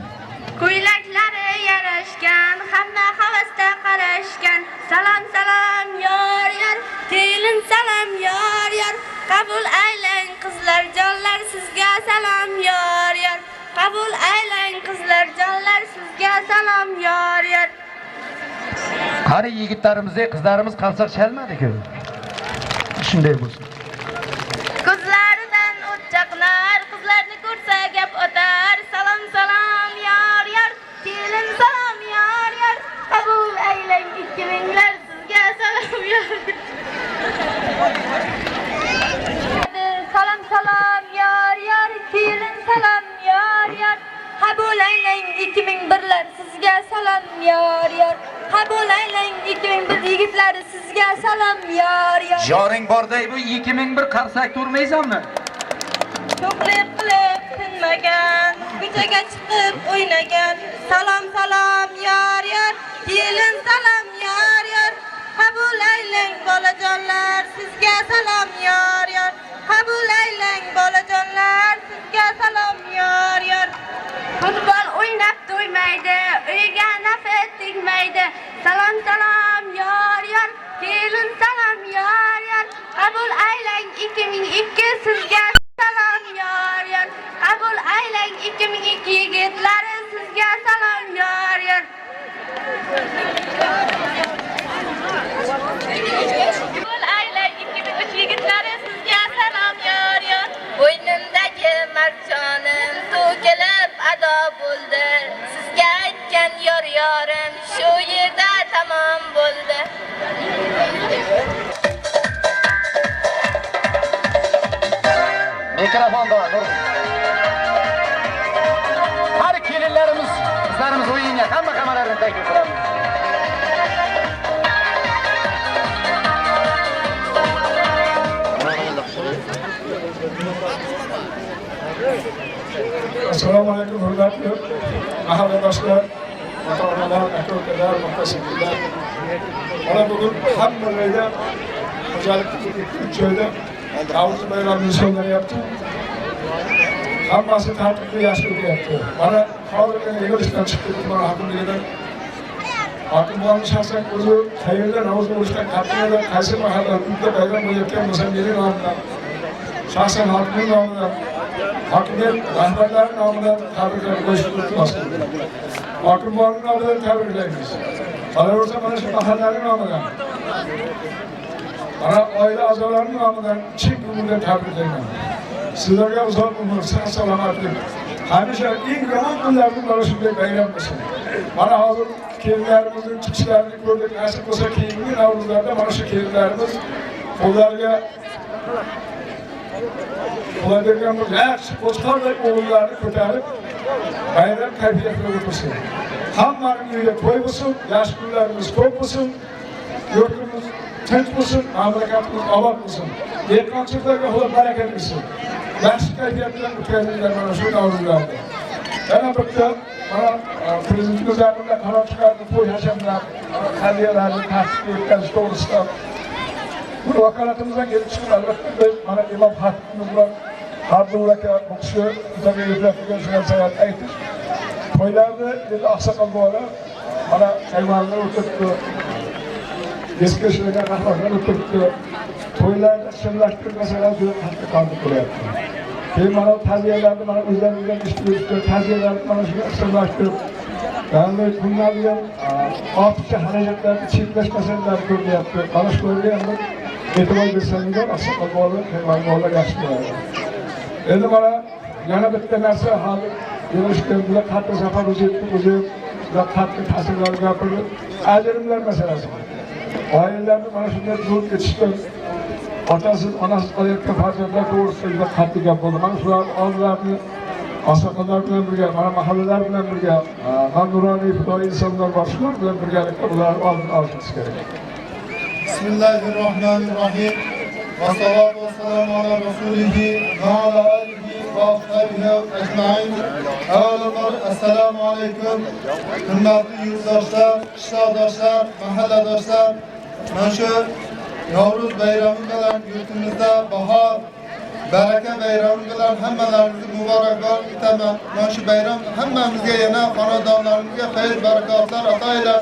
Ko'ylaklari yarashgan, hamma havasda qarashgan, salom salom yor yor, kelin salom yor yor, qabul aylang qizlar jonlar sizga salom yor yor, qabul aylang qizlar jonlar sizga salom yor yor. Qari yigitlarimiz, qizlarimiz qalsoq chalmadi-ku. Shunday bo'lsin. Ko'zlaridan o't chaqnar, qizlarni ko'rsa gap o'tar. Salom salom yor yor, kelin salom yor yor. Qabul aylang 2000lar sizga salom yor. Salom salom yor yor, kelin salom yor yor. Qabul aylang 2001lar sizga salom yor yor. Qabul aylang 2001 yigitlari sizga salom yor yor. Joring borday bu 2001 qarsak turmaysanmi? To'qlib qilib tinmagan, ko'chaga chiqib o'ynagan. Salom salom yor yor, kelin salom yor yor. Qabul aylang bolajonlar sizga salom yor yor. Qabul aylang bolajonlar sizga salom yor yor. Futbol o'ynab to'ymaydi, uyga nafat tegmaydi. Salom salom yor yor, kelin salom yor yor. Qabul aylang 2002 sizga salom yor yor. Qabul aylang 2002 yigitlari sizga salom yor yor. Qabul aylang 2003 yigitlari sizga salom yor yor. Bo'ynimdagi marjonim to'kilib ado bo'ldi. Sizga aytgan yor yorim shu yerda tamom bo'ldi. Mikrofonda tur. Har kelinlarimiz, qizlarimiz o'yinga hamma kameralarni taklif qilamiz. Assalomu alaykum hurmatli mahalladoshlar, ota-onalar, aka-ukalar, muhtasiblar. Mana bugun hamma joyda xo'jalikda 3 joyda Navro'z bayrami nishonlanyapti. Hammasi tartibli yashab o'tyapti. Mana hozirgi yig'ilishdan chiqib tuman hokimligidan hokim bo'lgan shaxsan o'zi qayerda Navro'z bo'lishdan qat'iy qaysi mahalla uyda bayram bo'layotgan bo'lsa meni nomimdan shaxsan hokimning nomidan hokimiyat rahbarlari nomidan tabriklar qo'yishni iltimos qildim. Hokim bo'lgan nomidan tabriklaymiz. Qolaversa mana shu mahallaning nomidan mana oila a'zolarining nomidan chin ko'ngildan tabriklayman. Sizlarga uzoq umr, sihat salomatlik. Hamisha eng yomon kunlarda mana shunday bayram bo'lsin. Mana hozir kelinlarimizning chiqishlarini ko'rdik. Nasib bo'lsa keyingi Navro'zlarda mana shu kelinlarimiz qo'llariga ulardan bir yaxshi qo'chqordek o'g'illarni ko'tarib bayram kayfiyatida o'tirsin. Hammaning uyiga to'y bo'lsin, yaxshi kunlarimiz ko'p bo'lsin, yurtimiz tinch bo'lsin, mamlakatimiz obod bo'lsin. Dehqonchiliklarga xudo baraka bersin. Yaxshi kayfiyatda o'tkazinglar mana shu davrlarda. Yana bitta mana prezidentimiz yaqinda qaror chiqardi, to'y hashamlar, hadiyalarni tartibga o'tkazish to'g'risida. Bu vakolatimizdan kelib chiqib albatta biz mana imom xatibimiz bilan Abdulla aka bu kishi bizga yetkazgan shu narsalarni aytish. To'ylarni endi oqsoqol bolalar mana hayvonlar o'tiribdi. Eski ishlagan rahbarlar o'tiribdi. To'ylarni ishonlashtirib masalan juda tadqiqotni qilyapti. Keyin mana ta'ziyalarni mana o'zlaringizdan eshitib, ta'ziyalarni mana shunga ishonlashtirib qanday kunlarni ham ortiqcha xarajatlarni cheklash masalalari ko'rinyapti. Mana shularga ham e'tibor bersangizlar, oqsoqol bolalar, hayvon bolalar yaxshi bo'ladi. Endi mana yana bitta narsa hozir yig'ilishda bular qattiq safar o'zi bular qattiq ta'sirlar gapirdi. Ajrimlar masalasi. Oilalarni mana shunday zo'r ketishdi. Otasiz, onasiz qolayotgan farzandlar to'g'risida juda qattiq gap bo'ldi. Mana shular oilalarni oqsoqollar bilan birga, mana mahallalar bilan birga, nuroniy fidoyi insonlar bor, shular bilan birgalikda ularni oldini olishimiz kerak. Bismillahirrohmanirrohim. Vassalatu vassalamu ala rasulihi va ala alihi va ashabihi ajmain. Avvalambor assalomu alaykum. Hurmatli yurtdoshlar, qishloqdoshlar, mahalladoshlar. Mana shu Navro'z bayrami bilan yurtimizda bahor, baraka bayrami bilan hammalaringizga muborakbod etaman. Mana shu bayram hammamizga yana xonadonlarimizga xayr barakotlar ato ayla.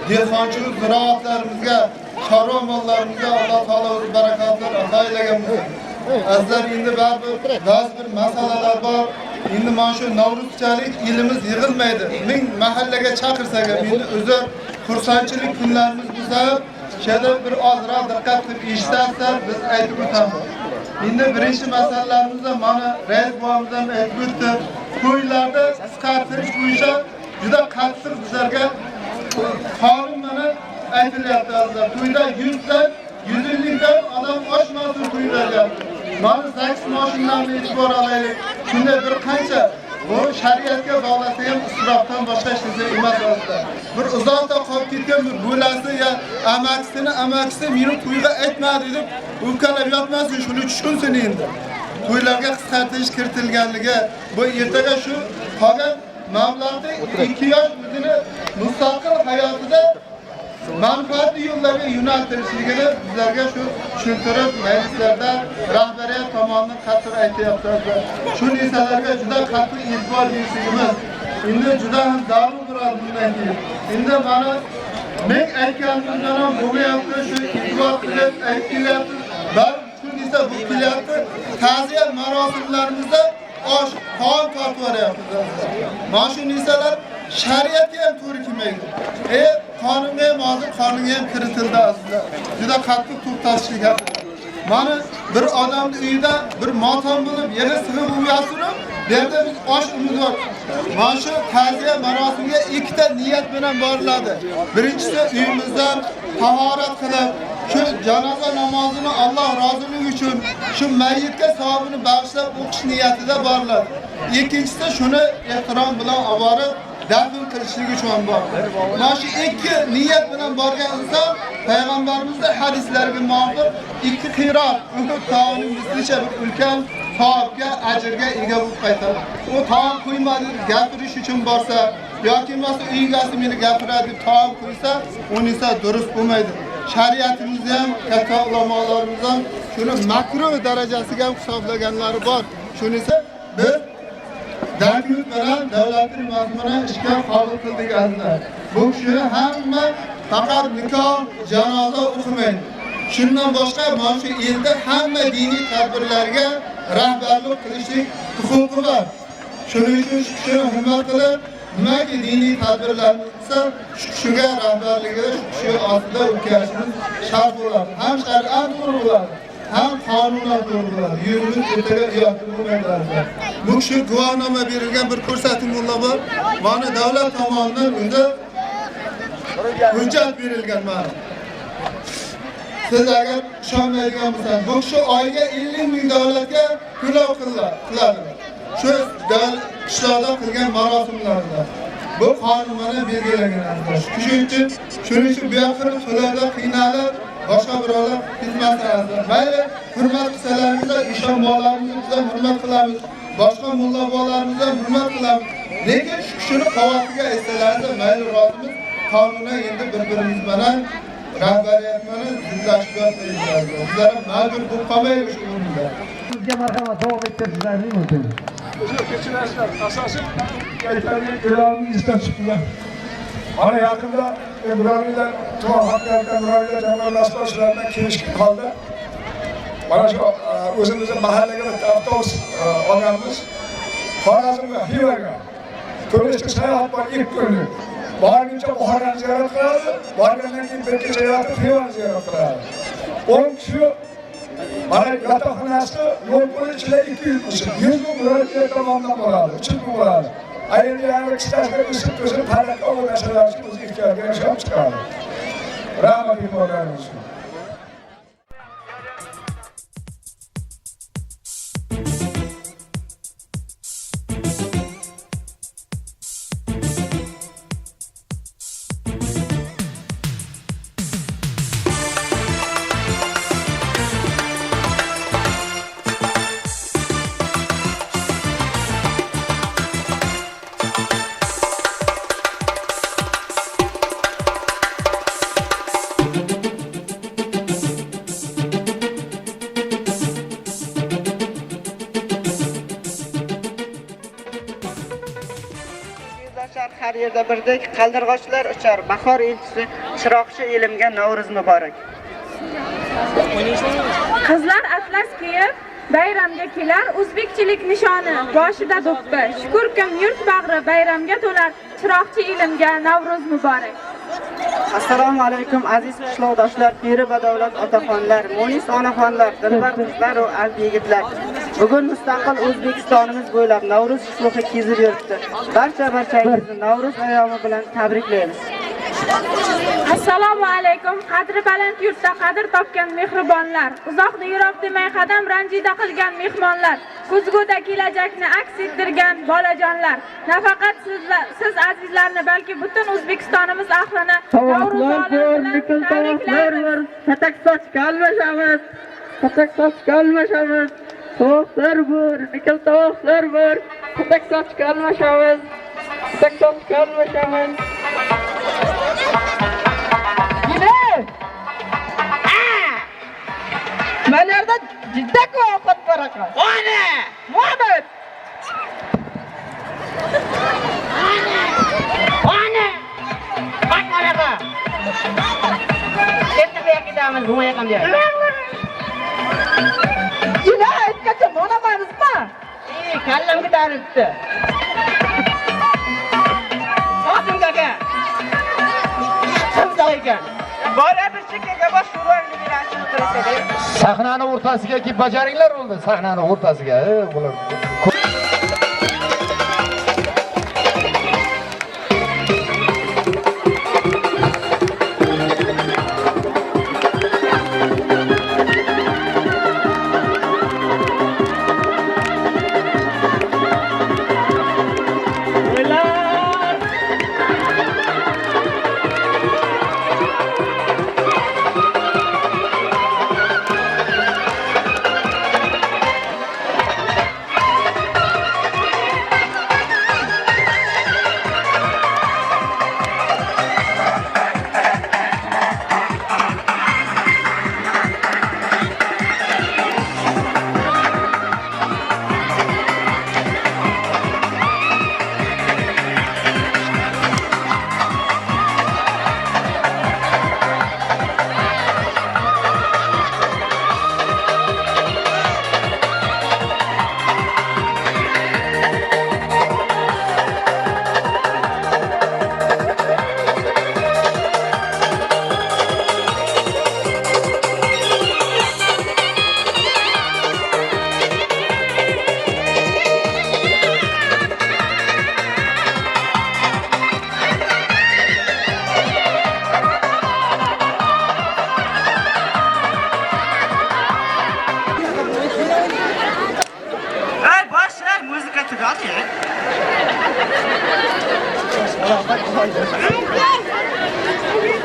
Dehqonchilik ziroatlarimizga, chorva mollarimizga Alloh taolo o'z barakotlar ato aylagan bo'lsin. Azizlar, endi ba'zi bir masalalar bor. endi mana shu Navro'zchalik elimiz yig'ilmaydi. Ming mahallaga chaqirsak ham endi o'zi xursandchilik kunlarimiz bo'lsa, shada bir ozroq diqqat qilib eshitsa biz aytib o'tamiz. Endi birinchi masalalarimizda mana rais bobomiz ham aytib o'tdi. To'ylarda qisqartirish bo'yicha juda qattiq bizlarga qonun mana aytilyapti. To'yda 150 odam oshmasin to'ylarga. Mana 8 mashinani e'tibor olaylik. Shunda bir qancha bu shariatga bog'lasa ham isrofdan boshqa hech narsa emas aslida. Bir uzoqda qolib ketgan bir bo'lasi ya amakisi meni to'yga aytmadi deb o'pkalab yotmasin, shuni tushunsin endi. To'ylarga qisqartirish kiritilganligi bu ertaga shu qolgan mablag'da 2 yosh o'zini mustaqil hayotida manfaatli yo'llarga yo'naltirishligini bizlarga shu tushuntirib majlislarda rahbariyat tomonidan qattiq aytyapti. Shu narsalarga juda qattiq e'tibor berishimiz endi juda ham zarur bo'ladi bundan keyin. Endi mana men aytganimdan ham bo'lyapti, shu e'tibor qilib aytilyapti. Shu narsa bu kelyapti. Ta'ziya marosimlarimizda osh, taom tortib yuryapmiz. Mana shu narsalar shariatga ham to'g'ri kelmaydi. Qonunga ham kiritildi aslida. Juda qattiq to'xtatishlik haqida. Mana bir odamning uyida bir motam bo'lib, yana sig'ib uyasini, bu yerda biz osh umidvor. Mana shu ta'ziya marosimiga ikkita niyat bilan boriladi. Birinchisi uyimizdan tahorat qilib, shu janoza namozini Alloh roziligi uchun shu mayyitga savobini bag'ishlab o'qish niyatida boriladi. Ikkinchisi shuni ehtirom bilan oborib dafn qilishlik uchun bor. Mana shu ikki niyat bilan borgan inson payg'ambarimizning hadislariga muvofiq 2 qirat Uhud tog'ining mislicha bir ulkan savobga, ajrga ega bo'lib qaytadi. U taom qo'ymadi gapirish uchun borsa yoki bo'lmasa uy egasi meni gapiradi deb taom qo'ysa, uni esa durust bo'lmaydi. Shariatimizda ham katta ulamolarimiz ham shuni makruh darajasiga ham hisoblaganlari bor. Shunisi biz Davlat bilan davlatning mazmunini ishga qabul qildik aslida. Bu kishi hamma faqat nikoh, janoza o'qimaydi. Shundan boshqa mana shu elda hamma diniy tadbirlarga rahbarlik qilishlik huquqi bor. Shuning uchun shu kishini hurmat qilib, nimaki diniy tadbirlarni qilsa, shu kishiga rahbarligida shu kishi ostida o'tkazishimiz shart bo'ladi. Ham shar'an to'g'ri bo'ladi. Ham qonunan to'g'ri bo'ladi. Yurimiz ertaga uyatli bo'lmaydi. Bu kishi guvohnoma berilgan bir ko'rsatuvlar bor. Mana davlat tomonidan unda hujjat berilgan mana. Siz agar ishonmaydigan bo'lsangiz, bu kishi oyiga 50 ming davlatga to'lov qiladi. Shu qishloqda qilgan marosimlarda. Bu qonunlarni belgilagan. Shuning uchun bu yoqda to'lovda qiynalib boshqa birovlar xizmatlarida mayli hurmat qilsalarimizda ishon bolalarimizni hurmat qilamiz, boshqa mulla bolalarimizni hurmat qilamiz. Lekin shu kishini qavatiga aytsalarida mayli rozimiz, qonunan endi bir-birimiz bilan rahbariyat bilan zillashib qo'yamiz. Bizlar majbur bo'lib qolmaylik shu o'rinda. Sizga marhamat davom ettirishingizning mumkin. Keçilerler asası gençlerin ilanını istab çıktılar. Hani yakında Nuraniler, çoğu hakikaten Nuraniler cemaatlaşma işlerinden kelişkin kaldı. Bana şu özümüzün mahalleye avtobus alganımız Xorazmga, Xivaga turistik sayohat var ilk günü. Borguncha Buxoroni ziyorat qiladi, borgandan keyin bir kecha yotib Xivani ziyorat qiladi. 10 kishi mana yotoqxonasi yo'l bo'yicha 200 kishi, 100 ming murojaat tomonidan bo'ladi, 300 ming bo'ladi. Ayni yana ikkitasiga o'sib talab olmaslar uchun o'zi ehtiyojga yashab chiqadi. Rahmat e'tiborlaringiz uchun. Har yerda birdek qaldirg'ochlar uchar. Bahor elchisi chiroqchi elimga Navro'z muborak. Qizlar atlas kiyib, bayramga kelar o'zbekchilik nishoni, boshida do'ppi. Shukurkim yurt bag'ri bayramga to'lar, chiroqchi ilmga Navro'z muborak. Assalomu alaykum aziz qishloqdoshlar, piri va davlat otaxonlar, mo'nis onaxonlar, dilbar qizlar va alp yigitlar. Bugun mustaqil O'zbekistonimiz bo'ylab Navro'z qutlug'i kezib yuribdi. Barchangizni Navro'z ayyomi bilan tabriklaymiz. Assalomu alaykum qadri baland yurtda qadr topgan mehribonlar, uzoqda yiroq demay qadam ranjida qilgan mehmonlar, ko'zguda kelajakni aks ettirgan bolajonlar. Nafaqat siz azizlarni, balki butun O'zbekistonimiz ahlini Navro'z bilan tabriklaymiz. Tatak sochga almashamiz. Tatak sochga almashamiz. Tovuqlar bor, nikil tovuqlar bor. Tatak sochga almashamiz. Tatak sochga almashamiz. Mana yerda jidda ovqat bor ekan. Ana! Muhammad! Ana! Bak manaqa. Endi bu yerga ketamiz, bu yoqqa ham deyapti. Jina, aytgacha monamanizmi? Kallamga daribdi. Qosim aka. Kimda ekan? Bora bir chekkaga bosh urangni berasiz o'tirsa-da. Sahnani o'rtasiga kelib bajaringlar bo'ldi. Sahnani o'rtasiga, bular.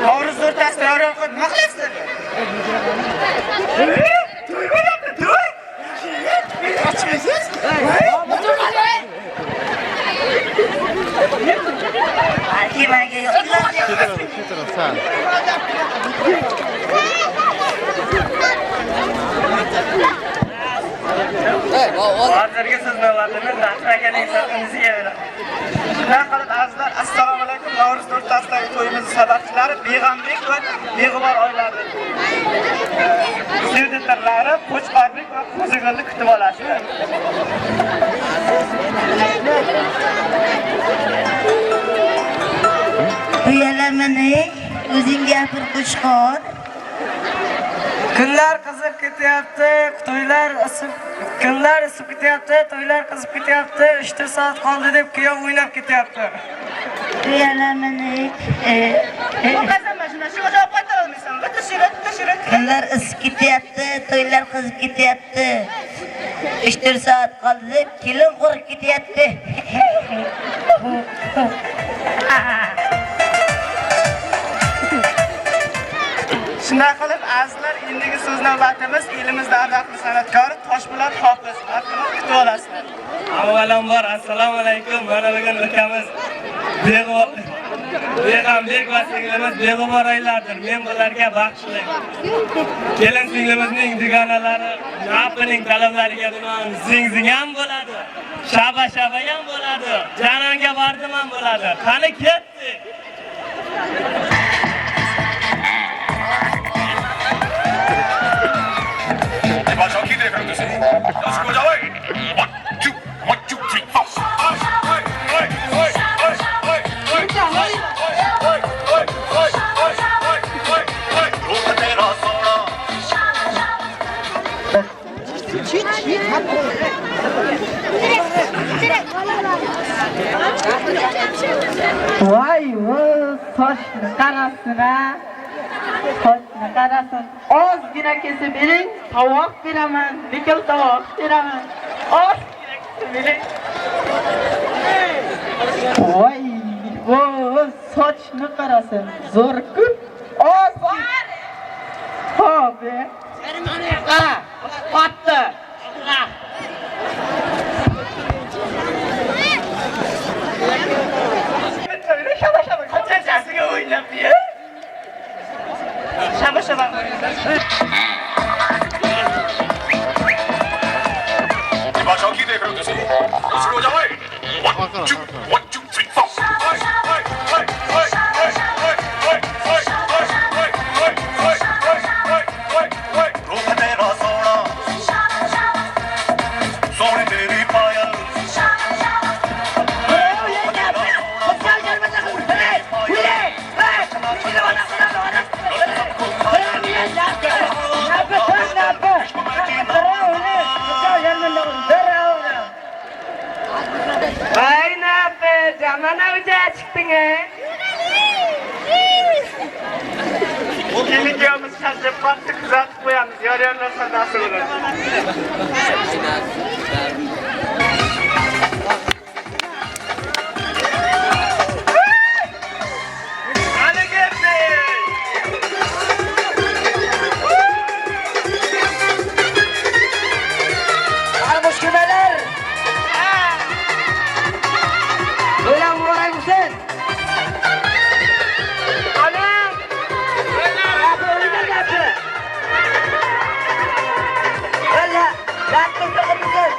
Navro'z o'rtasida yorqin nima qilyapsizlar? To'y bo'lyapti, to'y. Ochmaysiz? Balki hozirgi so'zlarimiz rahbariyatning saqiniziga beradi. Shunday qilib azizlar, assalomu alaykum. Navro'z o'rtasidagi to'yimiz sababchilari Beg'ambek va Beg'ubor oilasi. Sevdirlari Qo'chqorlik va Qo'zig'ilni kutib olasizlar. Uyalamani o'zing gapir Qo'chqor. Kunlar qizib ketyapti, kunlar isib ketyapti, to'ylar qizib ketyapti. 3 soat qoldi deb kuyov o'ynab ketyapti. Uyalamani. Qazan mashina, shu javob qaytara olmaysan. Bitta Kunlar isib ketyapti, to'ylar qizib ketyapti. 3 soat qoldi deb kelin qurib ketyapti. Shunday qilib azizlar, endigi so'z navbatimiz elimizda adabli san'atkori Toshpo'lat Hofiz. Marhamat kutib olasizlar. Avvalambor assalomu alaykum. Mana bugun ukamiz Beg'ambek va singlimiz Beg'ubor aylardir. Men bularga bag'ishlayman. Kelin singlimizning dugonalari Rabbining talablariga binoan zing ham bo'ladi. Shaba ham bo'ladi. Janonga bordim ham bo'ladi. Qani ketdik. Ma ciò chi deve prendere? Voy, sochni qarasina. Sochni qarasin. Ozgina kesib bering, tovoq beraman, bekal tovoq beraman. Ozgina kesib bering. Voy, sochni qarasin. Zo'r-ku. Ozgina. Ho'p. Qatdi. Shaba-shaba qanchasiga o'ynab ber. Shaba-shaba.把手机对口就是，我是罗家卫。1 2 1 2 3 4。रूप तेरा सोना, सोने तेरी पायल। Ayna be, zamana uca chiqding-a? Videomiz tashlab qoldi, kuzatib qo'yamiz. Yoriyonlar sadasi bo'ladi. Zaten çok güzel.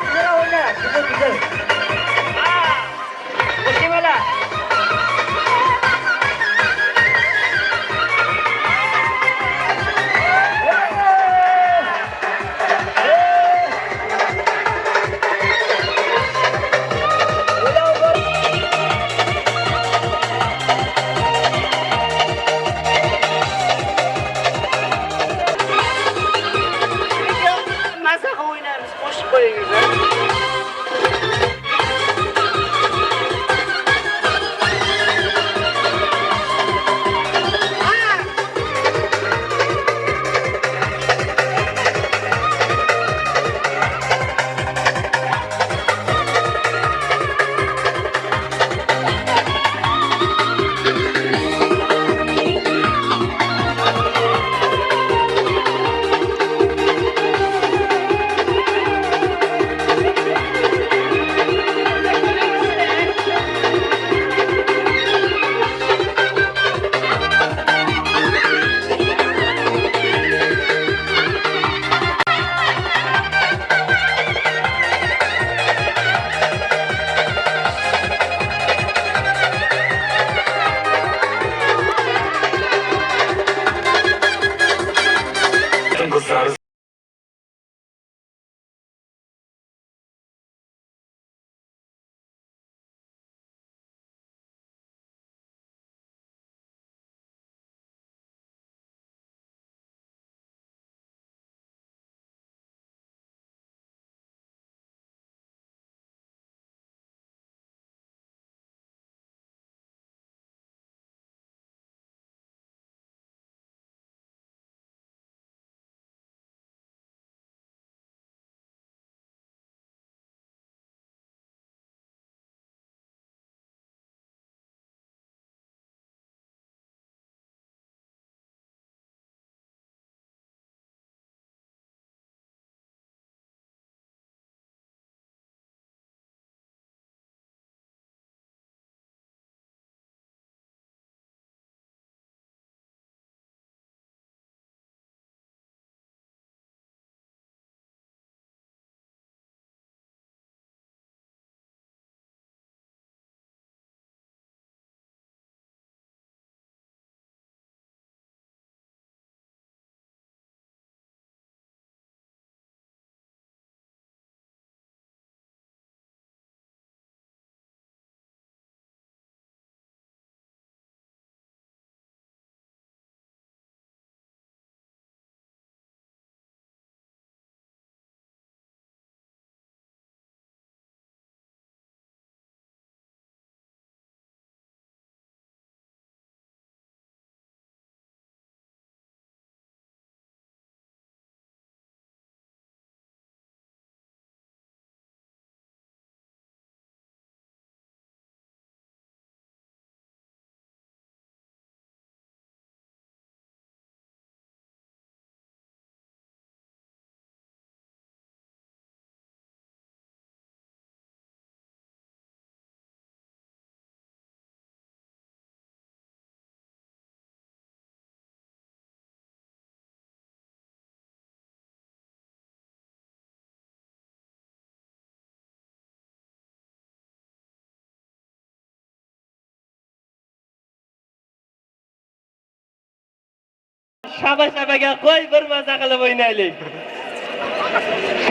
shaba-shabaga qo'y, bir maza qilib o'ynaylik.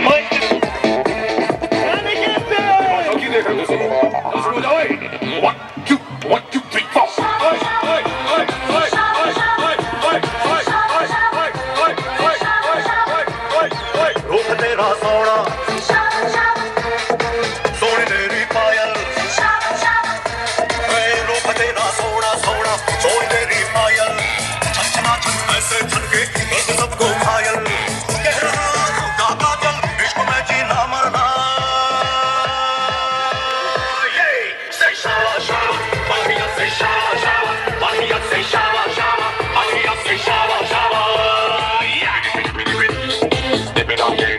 Qo'y. Qani ketdi? Boshaki degan do'stim. O'zini o'ylaydi. 1 2 1 2 3 4 रूप तेरा सोना सोने तेरी पायल रूप तेरा सोना सोना सोने तेरी पायल छनछना छन ऐसे छनके कर सबको घायल कह रहा खुदा का जल इश्क में जीना मरना ये से शावा शावा बाहिया से शावा शावा बाहिया से शावा शावा बाहिया से शावा Shava Dip it on game.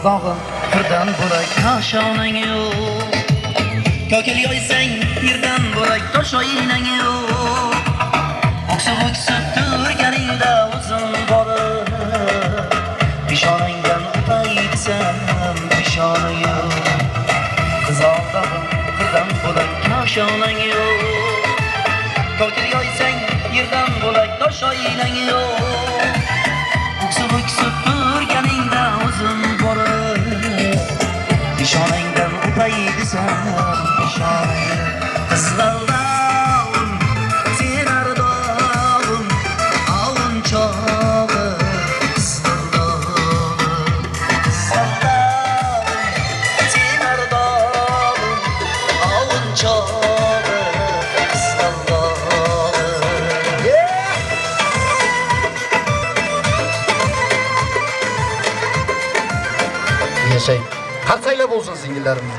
Dağın birden burak kaşanan yok Kökeli yoysang birden burak tosh oynan yok Oksib turganingda uzun borib Peshonangdan o'taysam peshona yo'q Qizal dağın birden burak kaşanan yok Kökeli yoysang birden burak tosh oynan yok Oksib turganingda uzun Peshonangdan o'taysam peshona Qizg'aldog'im sen ardog'im ovun chog'i Qizg'aldog'im sen ardog'im ovun chog'i Qizg'aldog'im Yashang. Qarsaylar bo'lsin singillarimiz.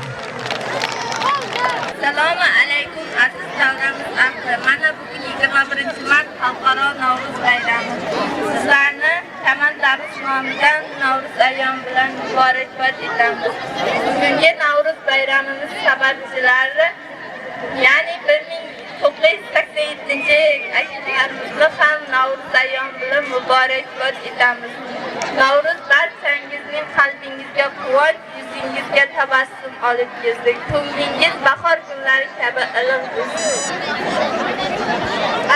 Assalomu alaykum aziz davramiz ahli. Mana bugun 21-mart xalqaro Navro'z bayrami. Sizlarni Tamandarus nomidan Navro'z ayyomi bilan muborakbod etamiz. Bugungi Navro'z bayramimiz sababchilari, ya'ni 1987 akillarimizni ham Navro'z ayyomi bilan muborakbod etamiz. Navro'z barchangizning qalbingizga quvonch, yuzingizga tabassum olib kelsin. Ko'nglingiz bahor kunlari kabi iliq bo'lsin.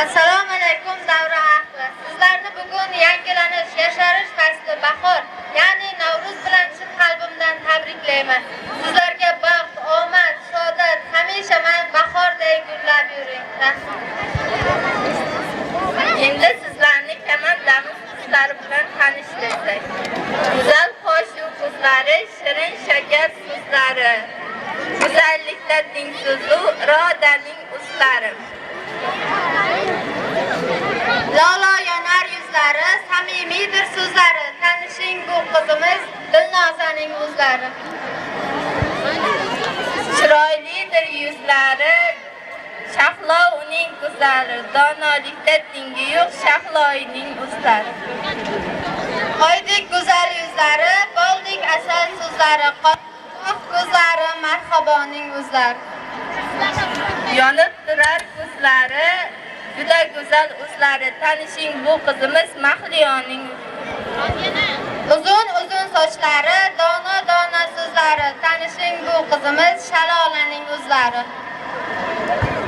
Assalomu alaykum davra ahli. Sizlarni bugun yangilanish, yasharish fasli bahor, ya'ni Navro'z bilan chin qalbimdan tabriklayman. Sizlarga baxt, omad, saodat hamisha men bahorday gullab yuring. Endi sizlarni Kamandamiz qizlari bilan tanishtirsak. Go'zal qo'shuv qizlari, shirin shakar so'zlari, go'zallikda tengsizu irodaning ustlari. Lolo yonar yuzlari, samimiydir so'zlari. Tanishing bu qizimiz Dilnozaning o'zlari. Chiroylidir yuzlari, Shahlo uning ko'zlari, donolikda tengi yo'q Shahloyining o'zlari. Oydek go'zal yuzlari, boldek asal so'zlari, qoq ko'zlari, marhaboning o'zlari. Yonib turar ko'zlari, juda go'zal o'zlari. Tanishing bu qizimiz Mahliyoning. Uzun sochlari, dona so'zlari. Tanishing bu qizimiz Shalolaning o'zlari.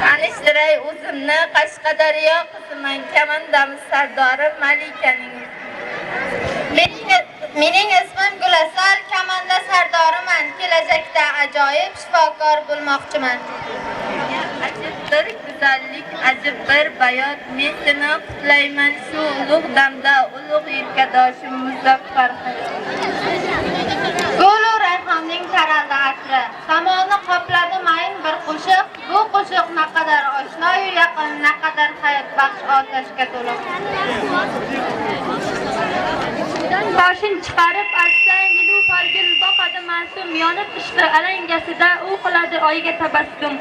Tanishtiray o'zimni Qashqadaryo qiziman, Kamandamiz sardori Malikaning. Mening ismim Gulasol, Kamanda sardoriman. Kelajakda ajoyib shifokor bo'lmoqchiman. Ajib bir go'zallik, ajib bir bayot. Men seni qutlayman shu ulug' damda, ulug' yelkadoshim Muzaffar hayot. Gulu rayhonning taraldi atri, samoni qopladi mayin naqadar oshnoyu yaqin, naqadar hayot baxsh otashga to'liq. Boshing chiqarib açsang, nilufargul boqadi ma'sum, yonib ishqi alangasida u qiladi oyga tabassum.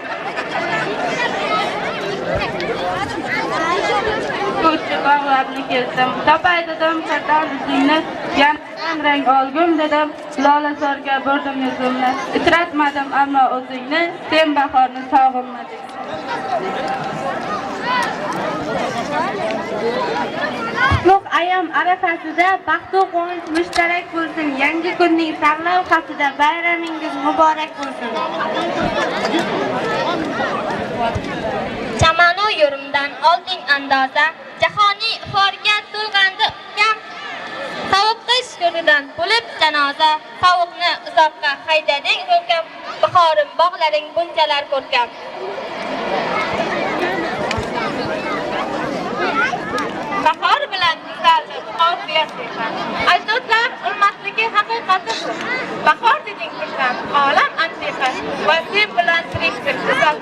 Ko'chib bag'larni kesdim, topay dedim qirdan izingni, yan rang olgum dedim, lolazorga burdim yuzimni. Uchratmadim ammo o'zingni, sen bahorni sog'inmading. Qutlug' ayom arafasida baxtu quvonch mushtarak bo'lsin. Yangi kunning sarlavhasida bayramingiz muborak bo'lsin. Chamanu yo'rimdan olding andoza, jahoniy iforga to'lg'andi ukam. Sovuq qish kunidan bo'lib janoza, sovuqni uzoqqa haydading ko'kam. Bahorim bog'laring bunchalar ko'rkam. Bahor bilan go'zaldir, qofiyat sehan. Ajdodlar urmasligi haqiqati shu. Bahor deding tursan, olam antiqa, va sen bilan tirikdir go'zal.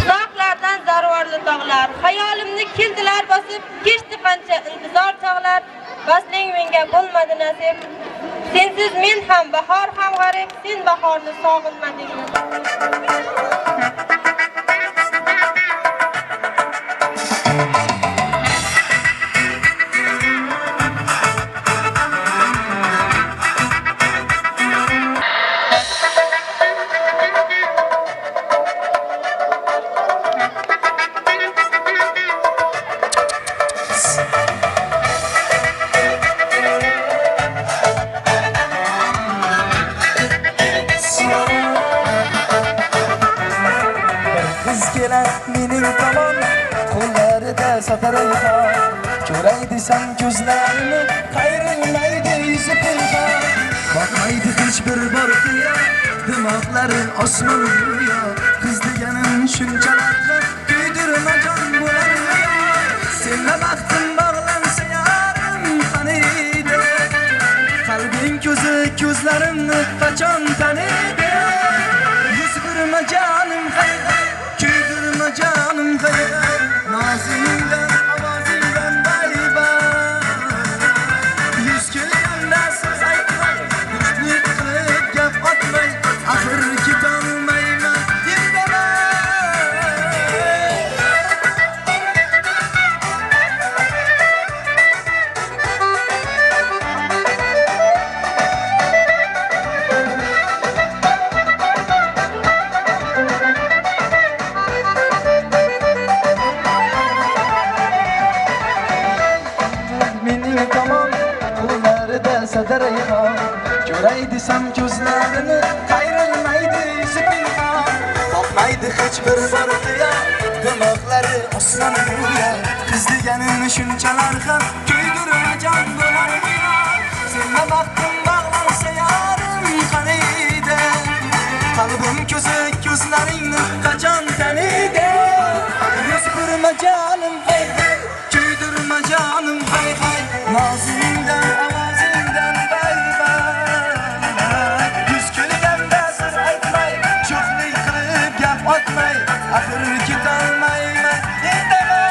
Uzoqlardan zarvarli tog'lar, xayolimni keldilar bosib, kechdi qancha intizor chog'lar. Vasling menga bo'lmadi nasib. Sensiz men ham bahor ham g'arib, sen bahorni sog'inmadingmi? Ko'ray desam ko'zlarini qayrilmaydi yuzi pinhon. Boqmaydi hech bir bor qiya, dimoqlari osmon go'yo. Qiz deganim shunchalarga kuydirmajon bo'ladi. Senga baxtim bog'lansa yarim qaniydi. Qalbing ko'zi ko'zlarimni qachon taniydi? Yuz burma jonim hay, kuydirma jonim hay. Nozingdan ko'ray desam ko'zlarini qayrilmaydi yuzi pinhon. Boqmaydi hech bir bor qiya, dimoqlari osmon go'yo. Qiz deganim shunchalar ham kuydirmajon bo'ladi. Senga baxtim bog'lansa yarim qaniydi? Qalbim ko'zi ko'zlaringni qachon taniydi? Yuz burma jonim hay, kuydirma jonim hay hay. Nozingdan ovozingdan axir ketolmayman indaman.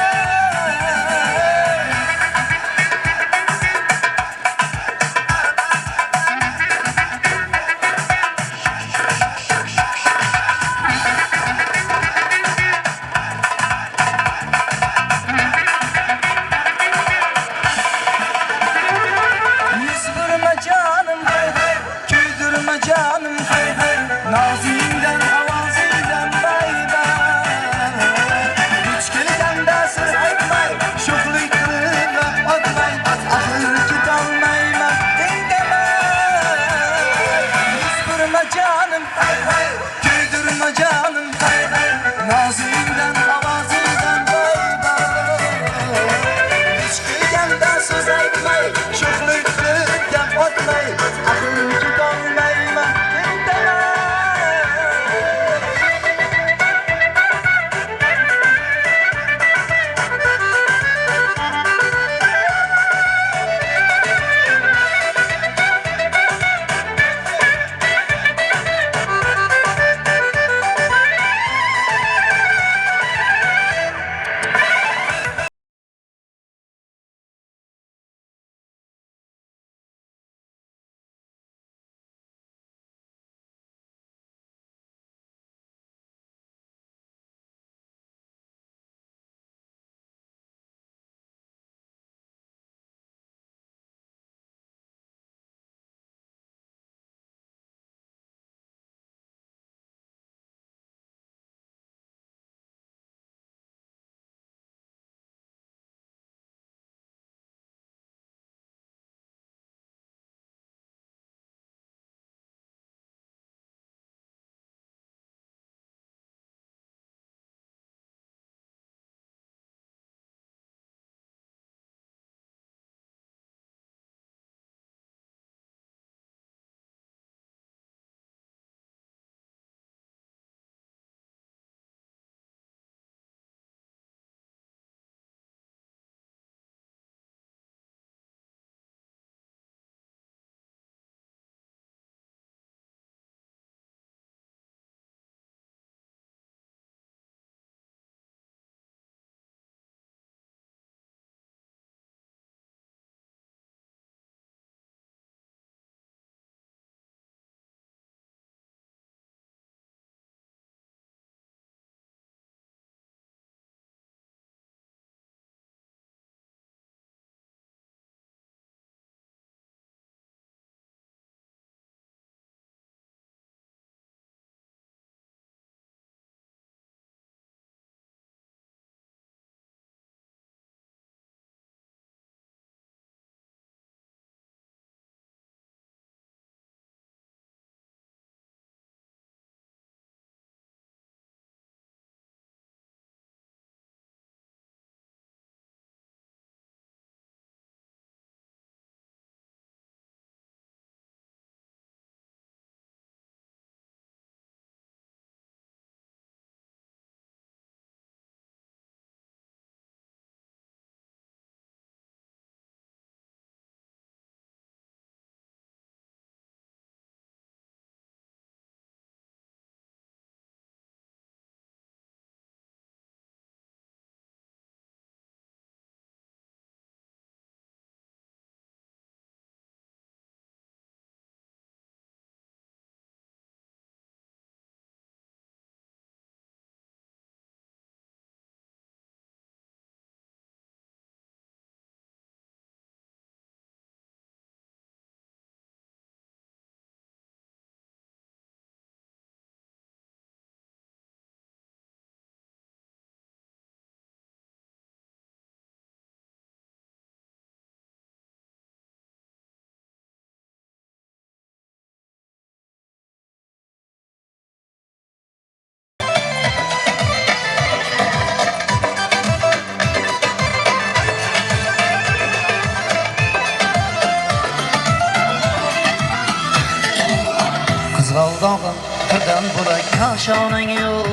dog'im qirdan bo'lak kashonang yo'q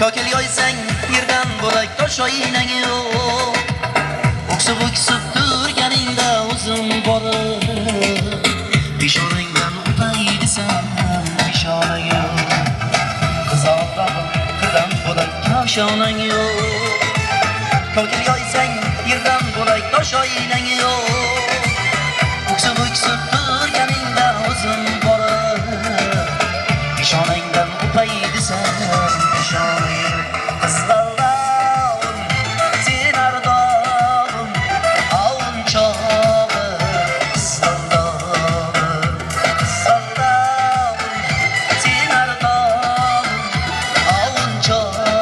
Kokil yoysang yerdan bo'lak tosh oynang yo'q O'ksib turganingda o'zim borib Peshonangdan o'tay desam peshonang yo'q Qizal dog'im qirdan bo'lak kashonang yo'q Kokil yoysang yerdan bo'lak tosh oynang yo'q O'ksib turganingda o'zim borib Peshonangdan o'pay desam peshonang yo'q Qizg'al dog'im sen ardog'im ovun chog'i Qizg'al dog'im sen ardog'im ovun chog'i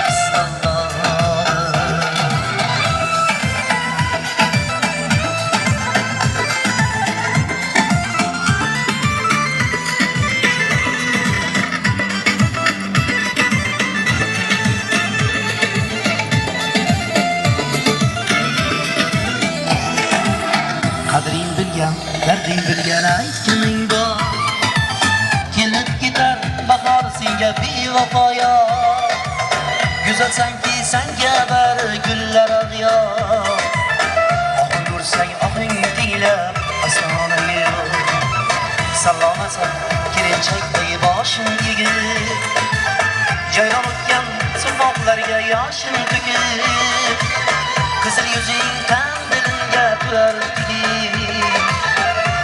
Qizg'al dog'im Qadring bilgan, darding bilgan aytganing bor Kelib ketar bahor senga bevafoyo Go'zalsanki senga bir gullar ag'yor Oxin ko'rsang oxing tinglab osmona yo'q Salomatsan kelinchakdagi boshing egib Jayron o'tgan so'qmoqlarga yoshim to'kib Qizil yuzing tan dilimga turar tigib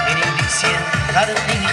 Meningdek sen qalbing